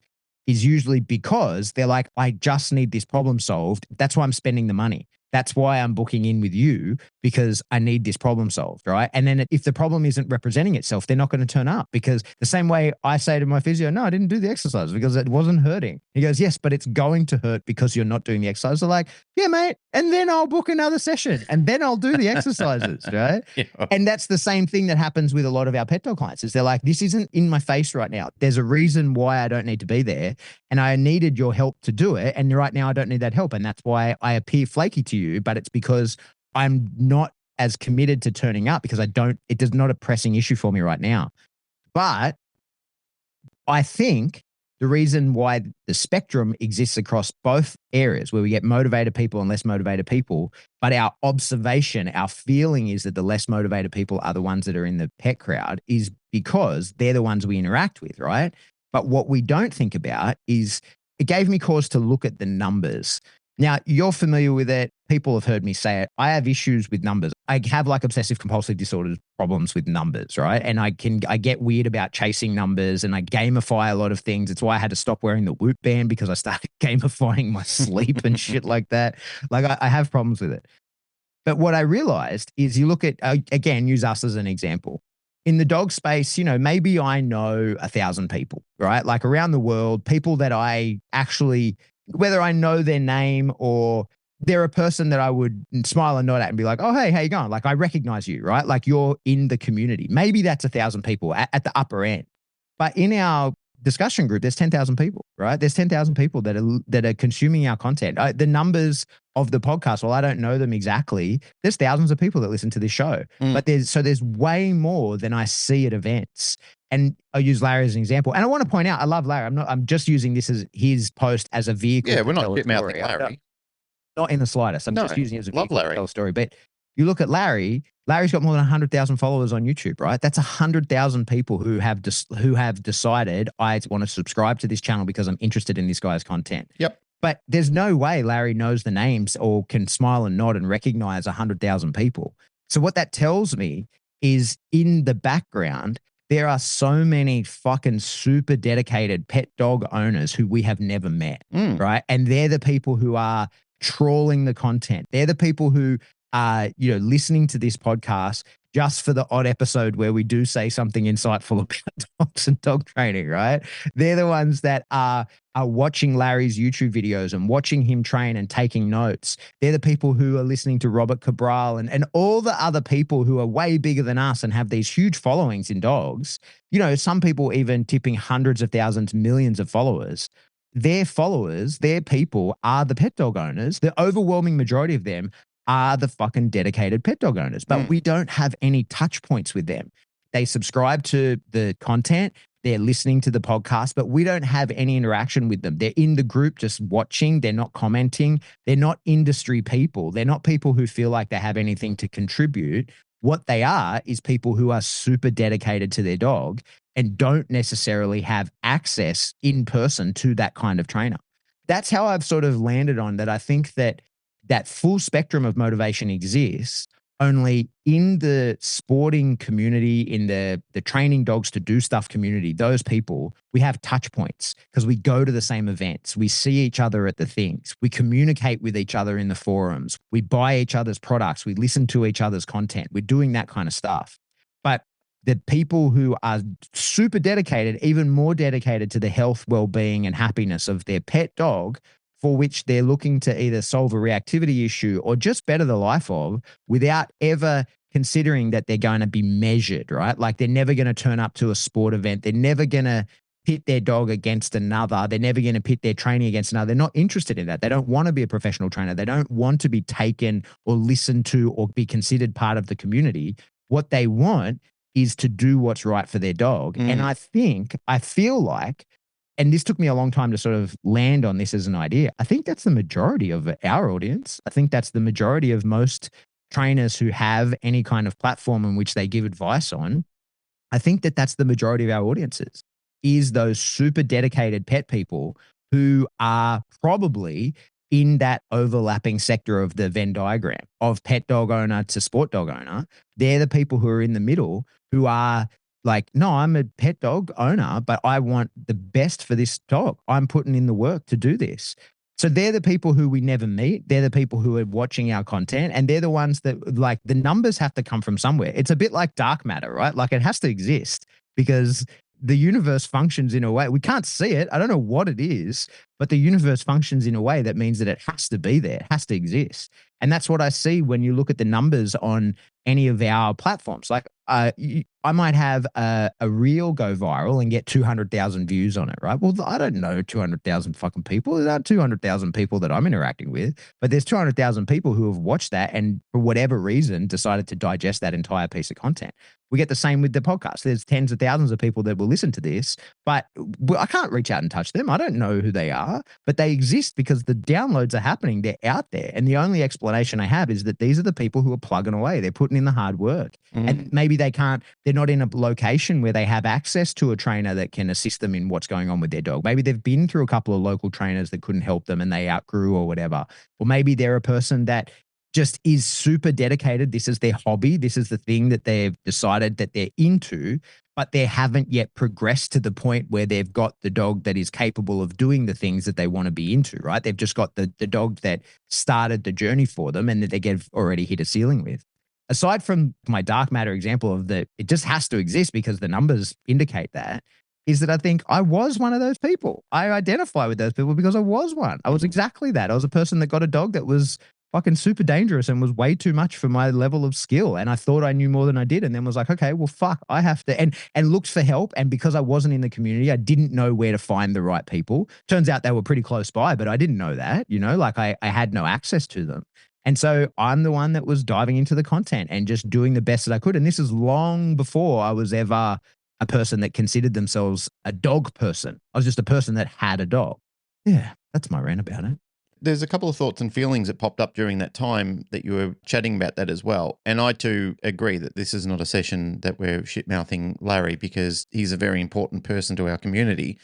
is usually because they're like, I just need this problem solved. That's why I'm spending the money. That's why I'm booking in with you, because I need this problem solved, right? And then if the problem isn't representing itself, they're not going to turn up, because the same way I say to my physio, no, I didn't do the exercise because it wasn't hurting. He goes, yes, but it's going to hurt because you're not doing the exercise. They're like, yeah, mate. And then I'll book another session and then I'll do the exercises, right? Yeah. And that's the same thing that happens with a lot of our pet dog clients, is they're like, this isn't in my face right now. There's a reason why I don't need to be there, and I needed your help to do it. And right now I don't need that help. And that's why I appear flaky to you, but it's because I'm not as committed to turning up because it is not a pressing issue for me right now. But I think the reason why the spectrum exists across both areas, where we get motivated people and less motivated people, but our observation, our feeling is that the less motivated people are the ones that are in the pet crowd, is because they're the ones we interact with, right? But what we don't think about is, it gave me cause to look at the numbers. Now, you're familiar with it. People have heard me say it. I have issues with numbers. I have like obsessive compulsive disorder problems with numbers, right? And I get weird about chasing numbers, and I gamify a lot of things. It's why I had to stop wearing the Whoop band, because I started gamifying my sleep and shit like that. Like, I have problems with it. But what I realized is, you look at, again, use us as an example. In the dog space, maybe I know 1,000 people, right? Like around the world, people that I actually, whether I know their name or they're a person that I would smile and nod at and be like, oh, hey, how you going? Like, I recognize you, right? Like, you're in the community. Maybe that's 1,000 people at the upper end. But in our discussion group, there's 10,000 people, right? There's 10,000 people that are consuming our content. The numbers of the podcast, well, I don't know them exactly. There's thousands of people that listen to this show, but there's way more than I see at events. And I'll use Larry as an example. And I want to point out, I love Larry. I'm just using this as his post as a vehicle. Yeah, we're to not tell a shit-mouthing story. Larry. Not in the slightest. I'm just using it as a vehicle to tell a story. But you look at Larry. Larry's got more than 100,000 followers on YouTube, right? That's 100,000 people who have decided, I want to subscribe to this channel because I'm interested in this guy's content. Yep. But there's no way Larry knows the names or can smile and nod and recognize 100,000 people. So what that tells me is, in the background, there are so many fucking super dedicated pet dog owners who we have never met, right? And they're the people who are trawling the content. They're the people who are, listening to this podcast just for the odd episode where we do say something insightful about dogs and dog training, right? They're the ones that are watching Larry's YouTube videos and watching him train and taking notes. They're the people who are listening to Robert Cabral and all the other people who are way bigger than us and have these huge followings in dogs. You know, some people even tipping hundreds of thousands, millions of followers. Their followers, their people are the pet dog owners. The overwhelming majority of them are the fucking dedicated pet dog owners, but we don't have any touch points with them. They subscribe to the content, they're listening to the podcast, but we don't have any interaction with them. They're in the group just watching, they're not commenting, they're not industry people, they're not people who feel like they have anything to contribute. What they are is people who are super dedicated to their dog and don't necessarily have access in person to that kind of trainer. That's how I've sort of landed on that. I think that full spectrum of motivation exists, only in the sporting community, in the training dogs to do stuff community, those people, we have touch points because we go to the same events. We see each other at the things. We communicate with each other in the forums. We buy each other's products. We listen to each other's content. We're doing that kind of stuff. But the people who are super dedicated, even more dedicated to the health, well-being, and happiness of their pet dog, for which they're looking to either solve a reactivity issue or just better the life of without ever considering that they're going to be measured, right? Like they're never going to turn up to a sport event. They're never going to pit their dog against another. They're never going to pit their training against another. They're not interested in that. They don't want to be a professional trainer. They don't want to be taken or listened to or be considered part of the community. What they want is to do what's right for their dog. And I feel like, and this took me a long time to sort of land on this as an idea, I think that's the majority of our audience. I think that's the majority of most trainers who have any kind of platform in which they give advice on. I think that that's the majority of our audiences, is those super dedicated pet people who are probably in that overlapping sector of the Venn diagram of pet dog owner to sport dog owner. They're the people who are in the middle who are like, no, I'm a pet dog owner, but I want the best for this dog. I'm putting in the work to do this. So they're the people who we never meet. They're the people who are watching our content. And they're the ones that, like, the numbers have to come from somewhere. It's a bit like dark matter, right? Like it has to exist because the universe functions in a way. We can't see it. I don't know what it is, but the universe functions in a way that means that it has to be there. It has to exist. And that's what I see when you look at the numbers on any of our platforms. Like I might have a reel go viral and get 200,000 views on it, right? Well, I don't know 200,000 fucking people. There aren't 200,000 people that I'm interacting with, but there's 200,000 people who have watched that and for whatever reason decided to digest that entire piece of content. We get the same with the podcast. There's tens of thousands of people that will listen to this, but I can't reach out and touch them. I don't know who they are, but they exist because the downloads are happening. They're out there. And the only explanation I have is that these are the people who are plugging away. They're putting in the hard work. And maybe they're not in a location where they have access to a trainer that can assist them in what's going on with their dog. Maybe they've been through a couple of local trainers that couldn't help them and they outgrew or whatever. Or maybe they're a person that just is super dedicated. This is their hobby. This is the thing that they've decided that they're into, but they haven't yet progressed to the point where they've got the dog that is capable of doing the things that they want to be into, right? They've just got the dog that started the journey for them and that they get already hit a ceiling with. Aside from my dark matter example of that, it just has to exist because the numbers indicate that, is that I think I was one of those people. I identify with those people because I was one. I was exactly that. I was a person that got a dog that was fucking super dangerous and was way too much for my level of skill. And I thought I knew more than I did. And then was like, okay, well, fuck, I have to, and looked for help. And because I wasn't in the community, I didn't know where to find the right people. Turns out they were pretty close by, but I didn't know that, like I had no access to them. And so I'm the one that was diving into the content and just doing the best that I could. And this is long before I was ever a person that considered themselves a dog person. I was just a person that had a dog. Yeah, that's my rant about it. There's a couple of thoughts and feelings that popped up during that time that you were chatting about that as well. And I too agree that this is not a session that we're shit-mouthing Larry because he's a very important person to our community.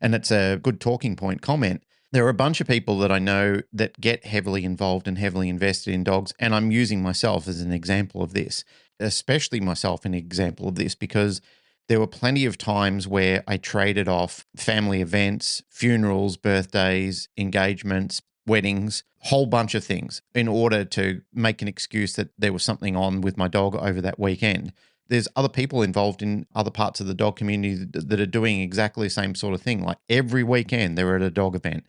And it's a good talking point comment. There are a bunch of people that I know that get heavily involved and heavily invested in dogs. And I'm using myself as an example of this, especially myself an example of this, because there were plenty of times where I traded off family events, funerals, birthdays, engagements, weddings, whole bunch of things in order to make an excuse that there was something on with my dog over that weekend. There's other people involved in other parts of the dog community that are doing exactly the same sort of thing. Like every weekend, they're at a dog event.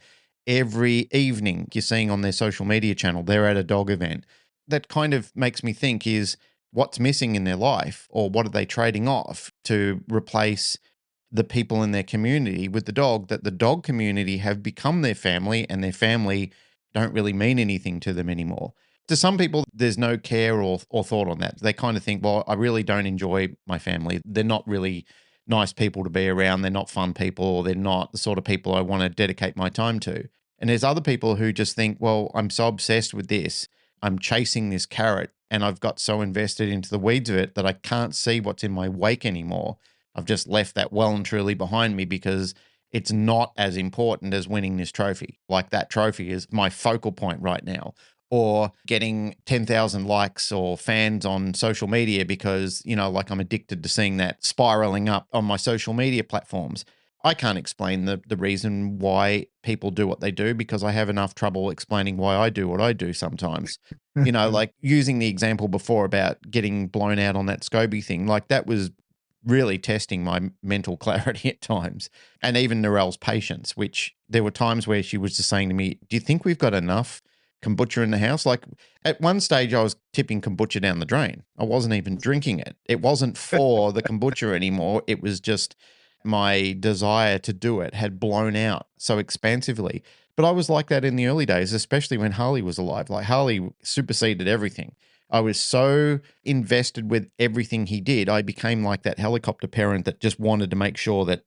Every evening, you're seeing on their social media channel, they're at a dog event. That kind of makes me think is what's missing in their life, or what are they trading off to replace the people in their community with the dog, that the dog community have become their family and their family don't really mean anything to them anymore. To some people, there's no care or thought on that. They kind of think, well, I really don't enjoy my family. They're not really nice people to be around. They're not fun people, or they're not the sort of people I want to dedicate my time to. And there's other people who just think, well, I'm so obsessed with this. I'm chasing this carrot and I've got so invested into the weeds of it that I can't see what's in my wake anymore. I've just left that well and truly behind me because it's not as important as winning this trophy. Like that trophy is my focal point right now. Or getting 10,000 likes or fans on social media because, like I'm addicted to seeing that spiraling up on my social media platforms. I can't explain the reason why people do what they do because I have enough trouble explaining why I do what I do sometimes. Like using the example before about getting blown out on that SCOBY thing, like that was really testing my mental clarity at times, and even Narelle's patience, which there were times where she was just saying to me, do you think we've got enough kombucha in the house? Like at one stage I was tipping kombucha down the drain. I wasn't even drinking it. It wasn't for the kombucha anymore. It was just my desire to do it had blown out so expansively. But I was like that in the early days, especially when Harley was alive. Like Harley superseded everything. I was so invested with everything he did. I became like that helicopter parent that just wanted to make sure that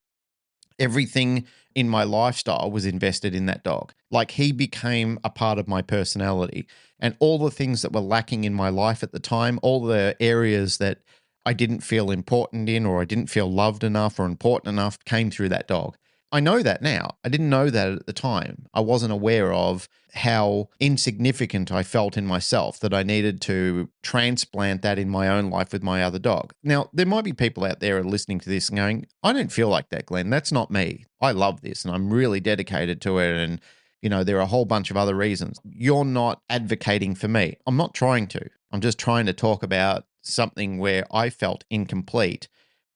everything in my lifestyle was invested in that dog. Like he became a part of my personality, and all the things that were lacking in my life at the time, all the areas that I didn't feel important in, or I didn't feel loved enough or important enough, came through that dog. I know that now. I didn't know that at the time. I wasn't aware of how insignificant I felt in myself that I needed to transplant that in my own life with my other dog. Now, there might be people out there listening to this and going, I don't feel like that, Glenn. That's not me. I love this and I'm really dedicated to it. And, there are a whole bunch of other reasons. You're not advocating for me. I'm not trying to. I'm just trying to talk about something where I felt incomplete.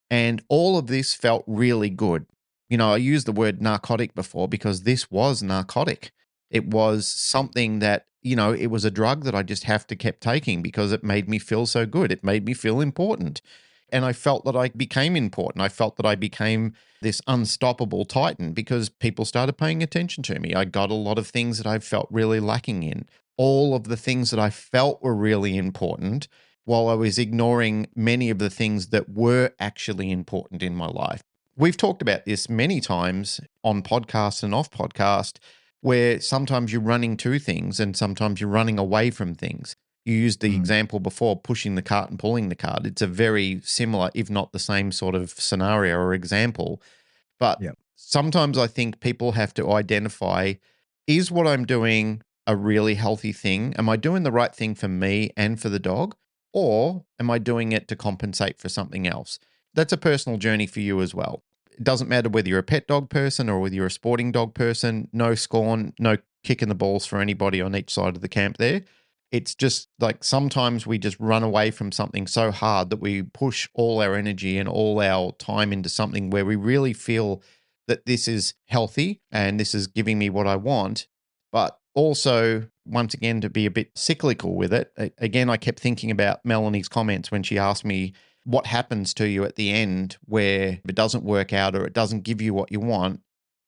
And all of this felt really good. I used the word narcotic before because this was narcotic. It was something that, it was a drug that I just have to keep taking because it made me feel so good. It made me feel important. And I felt that I became important. I felt that I became this unstoppable titan because people started paying attention to me. I got a lot of things that I felt really lacking in. All of the things that I felt were really important while I was ignoring many of the things that were actually important in my life. We've talked about this many times on podcast and off podcast, where sometimes you're running to things and sometimes you're running away from things. You used the example before, pushing the cart and pulling the cart. It's a very similar, if not the same sort of scenario or example. But sometimes I think people have to identify, is what I'm doing a really healthy thing? Am I doing the right thing for me and for the dog? Or am I doing it to compensate for something else? That's a personal journey for you as well. It doesn't matter whether you're a pet dog person or whether you're a sporting dog person. No scorn, no kicking the balls for anybody on each side of the camp there. It's just like sometimes we just run away from something so hard that we push all our energy and all our time into something where we really feel that this is healthy and this is giving me what I want. But also, once again, to be a bit cyclical with it, again, I kept thinking about Melanie's comments when she asked me, what happens to you at the end where if it doesn't work out or it doesn't give you what you want,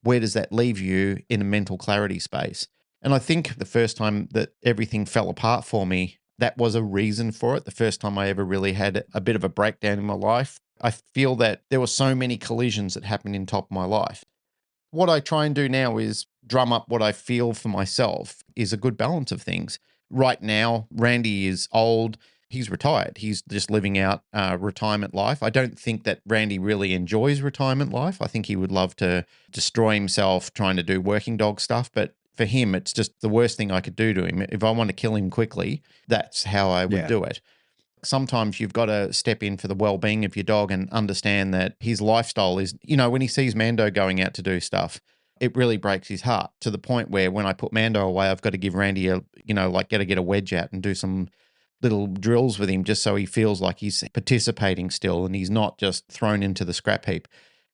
where does that leave you in a mental clarity space? And I think the first time that everything fell apart for me, that was a reason for it. The first time I ever really had a bit of a breakdown in my life, I feel that there were so many collisions that happened in top of my life. What I try and do now is drum up what I feel for myself is a good balance of things. Right now, Randy is old. He's retired. He's just living out retirement life. I don't think that Randy really enjoys retirement life. I think he would love to destroy himself trying to do working dog stuff. But for him, it's just the worst thing I could do to him. If I want to kill him quickly, that's how I would do it. Sometimes you've got to step in for the well-being of your dog and understand that his lifestyle is, when he sees Mando going out to do stuff, it really breaks his heart to the point where when I put Mando away, I've got to give Randy got to get a wedge out and do some little drills with him just so he feels like he's participating still and he's not just thrown into the scrap heap.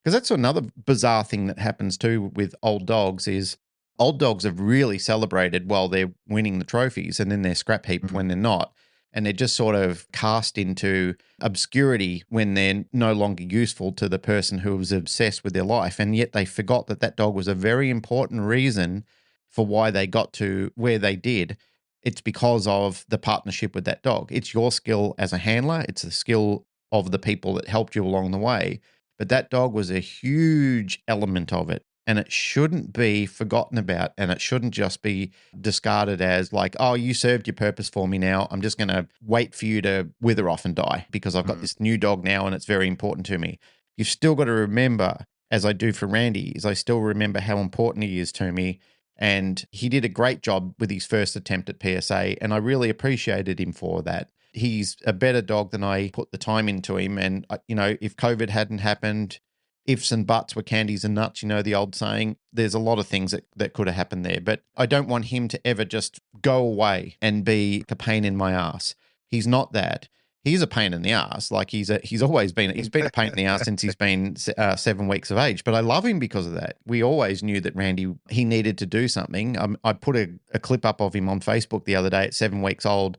Because that's another bizarre thing that happens too with old dogs is old dogs have really celebrated while they're winning the trophies and then they're scrap heaped when they're not. And they're just sort of cast into obscurity when they're no longer useful to the person who was obsessed with their life. And yet they forgot that dog was a very important reason for why they got to where they did. It's because of the partnership with that dog. It's your skill as a handler. It's the skill of the people that helped you along the way. But that dog was a huge element of it. And it shouldn't be forgotten about. And it shouldn't just be discarded as like, oh, you served your purpose for me now. I'm just going to wait for you to wither off and die because I've got this new dog now and it's very important to me. You've still got to remember, as I do for Randy, is I still remember how important he is to me. And he did a great job with his first attempt at PSA. And I really appreciated him for that. He's a better dog than I put the time into him. And, if COVID hadn't happened, ifs and buts were candies and nuts, the old saying, there's a lot of things that could have happened there. But I don't want him to ever just go away and be a pain in my ass. He's not that. He's a pain in the ass. Like he's been a pain in the ass since he's been 7 weeks of age. But I love him because of that. We always knew that Randy, he needed to do something. I put a clip up of him on Facebook the other day at 7 weeks old.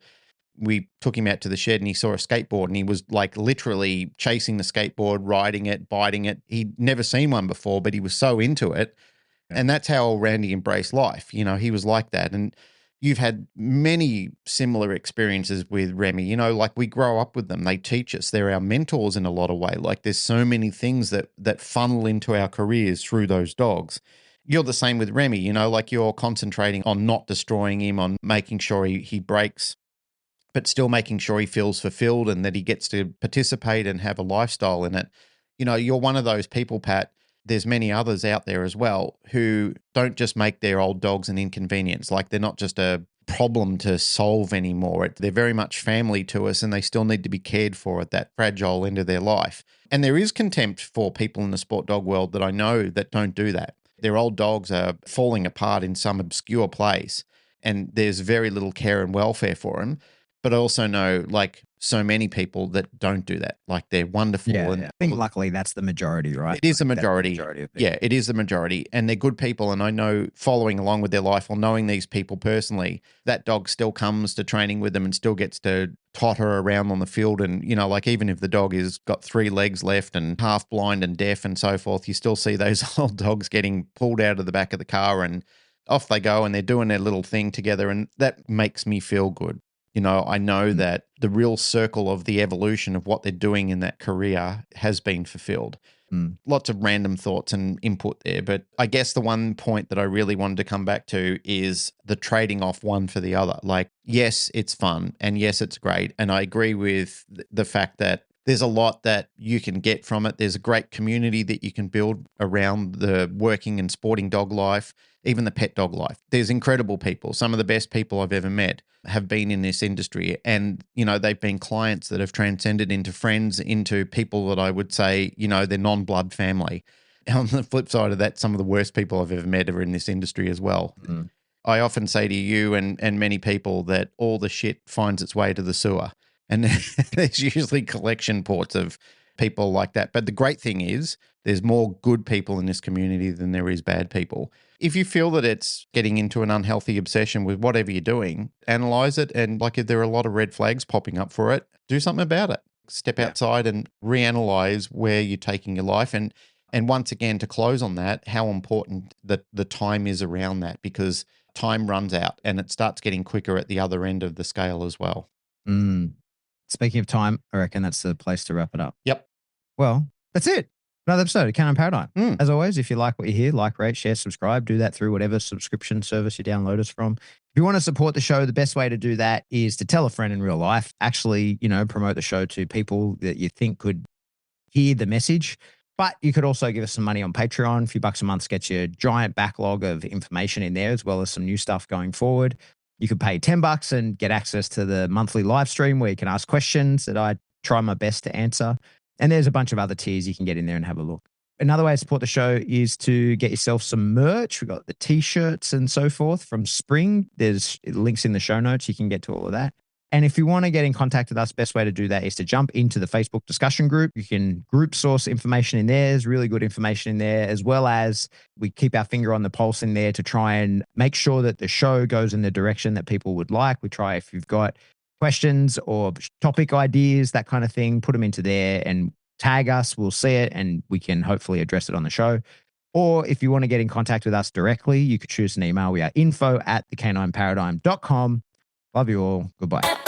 We took him out to the shed and he saw a skateboard and he was like literally chasing the skateboard, riding it, biting it. He'd never seen one before, but he was so into it. And that's how Randy embraced life. He was like that. And you've had many similar experiences with Remy, like we grow up with them. They teach us. They're our mentors in a lot of ways. Like there's so many things that funnel into our careers through those dogs. You're the same with Remy, like you're concentrating on not destroying him, on making sure he breaks, but still making sure he feels fulfilled and that he gets to participate and have a lifestyle in it. You're one of those people, Pat. There's many others out there as well who don't just make their old dogs an inconvenience. Like they're not just a problem to solve anymore. They're very much family to us and they still need to be cared for at that fragile end of their life. And there is contempt for people in the sport dog world that I know that don't do that. Their old dogs are falling apart in some obscure place and there's very little care and welfare for them. But I also know like so many people that don't do that. Like they're wonderful. Yeah, and I think luckily that's the majority, right? It is the Like, majority. that's the majority of people. Yeah, it is the majority. And they're good people. And I know following along with their life or knowing these people personally, that dog still comes to training with them and still gets to totter around on the field. And, like even if the dog is got 3 legs left and half blind and deaf and so forth, you still see those old dogs getting pulled out of the back of the car and off they go and they're doing their little thing together. And that makes me feel good. I know that the real circle of the evolution of what they're doing in that career has been fulfilled. Lots of random thoughts and input there. But I guess the one point that I really wanted to come back to is the trading off one for the other. Like, yes, it's fun and yes, it's great. And I agree with the fact that there's a lot that you can get from it. There's a great community that you can build around the working and sporting dog life, even the pet dog life. There's incredible people. Some of the best people I've ever met have been in this industry. And, they've been clients that have transcended into friends, into people that I would say, they're non-blood family. On the flip side of that, some of the worst people I've ever met are in this industry as well. I often say to you and many people that all the shit finds its way to the sewer. And there's usually collection ports of people like that. But the great thing is there's more good people in this community than there is bad people. If you feel that it's getting into an unhealthy obsession with whatever you're doing, analyze it. And like if there are a lot of red flags popping up for it, do something about it. Step outside and reanalyze where you're taking your life. And once again, to close on that, how important the time is around that, because time runs out and it starts getting quicker at the other end of the scale as well. Speaking of time, I reckon that's the place to wrap it up. Yep. Well, that's it. Another episode of Canine Paradigm. As always, if you like what you hear, like, rate, share, subscribe. Do that through whatever subscription service you download us from. If you want to support the show, the best way to do that is to tell a friend in real life. Actually, promote the show to people that you think could hear the message. But you could also give us some money on Patreon. A few bucks a month gets you a giant backlog of information in there, as well as some new stuff going forward. You could pay $10 and get access to the monthly live stream where you can ask questions that I try my best to answer. And there's a bunch of other tiers you can get in there and have a look. Another way to support the show is to get yourself some merch. We've got the t-shirts and so forth from spring. There's links in the show notes. You can get to all of that. And if you want to get in contact with us, best way to do that is to jump into the Facebook discussion group. You can group source information in there. There's really good information in there, as well as we keep our finger on the pulse in there to try and make sure that the show goes in the direction that people would like. We try, if you've got questions or topic ideas, that kind of thing, put them into there and tag us. We'll see it and we can hopefully address it on the show. Or if you want to get in contact with us directly, you could shoot us an email. We are info@thek9paradigm.com. Love you all. Goodbye.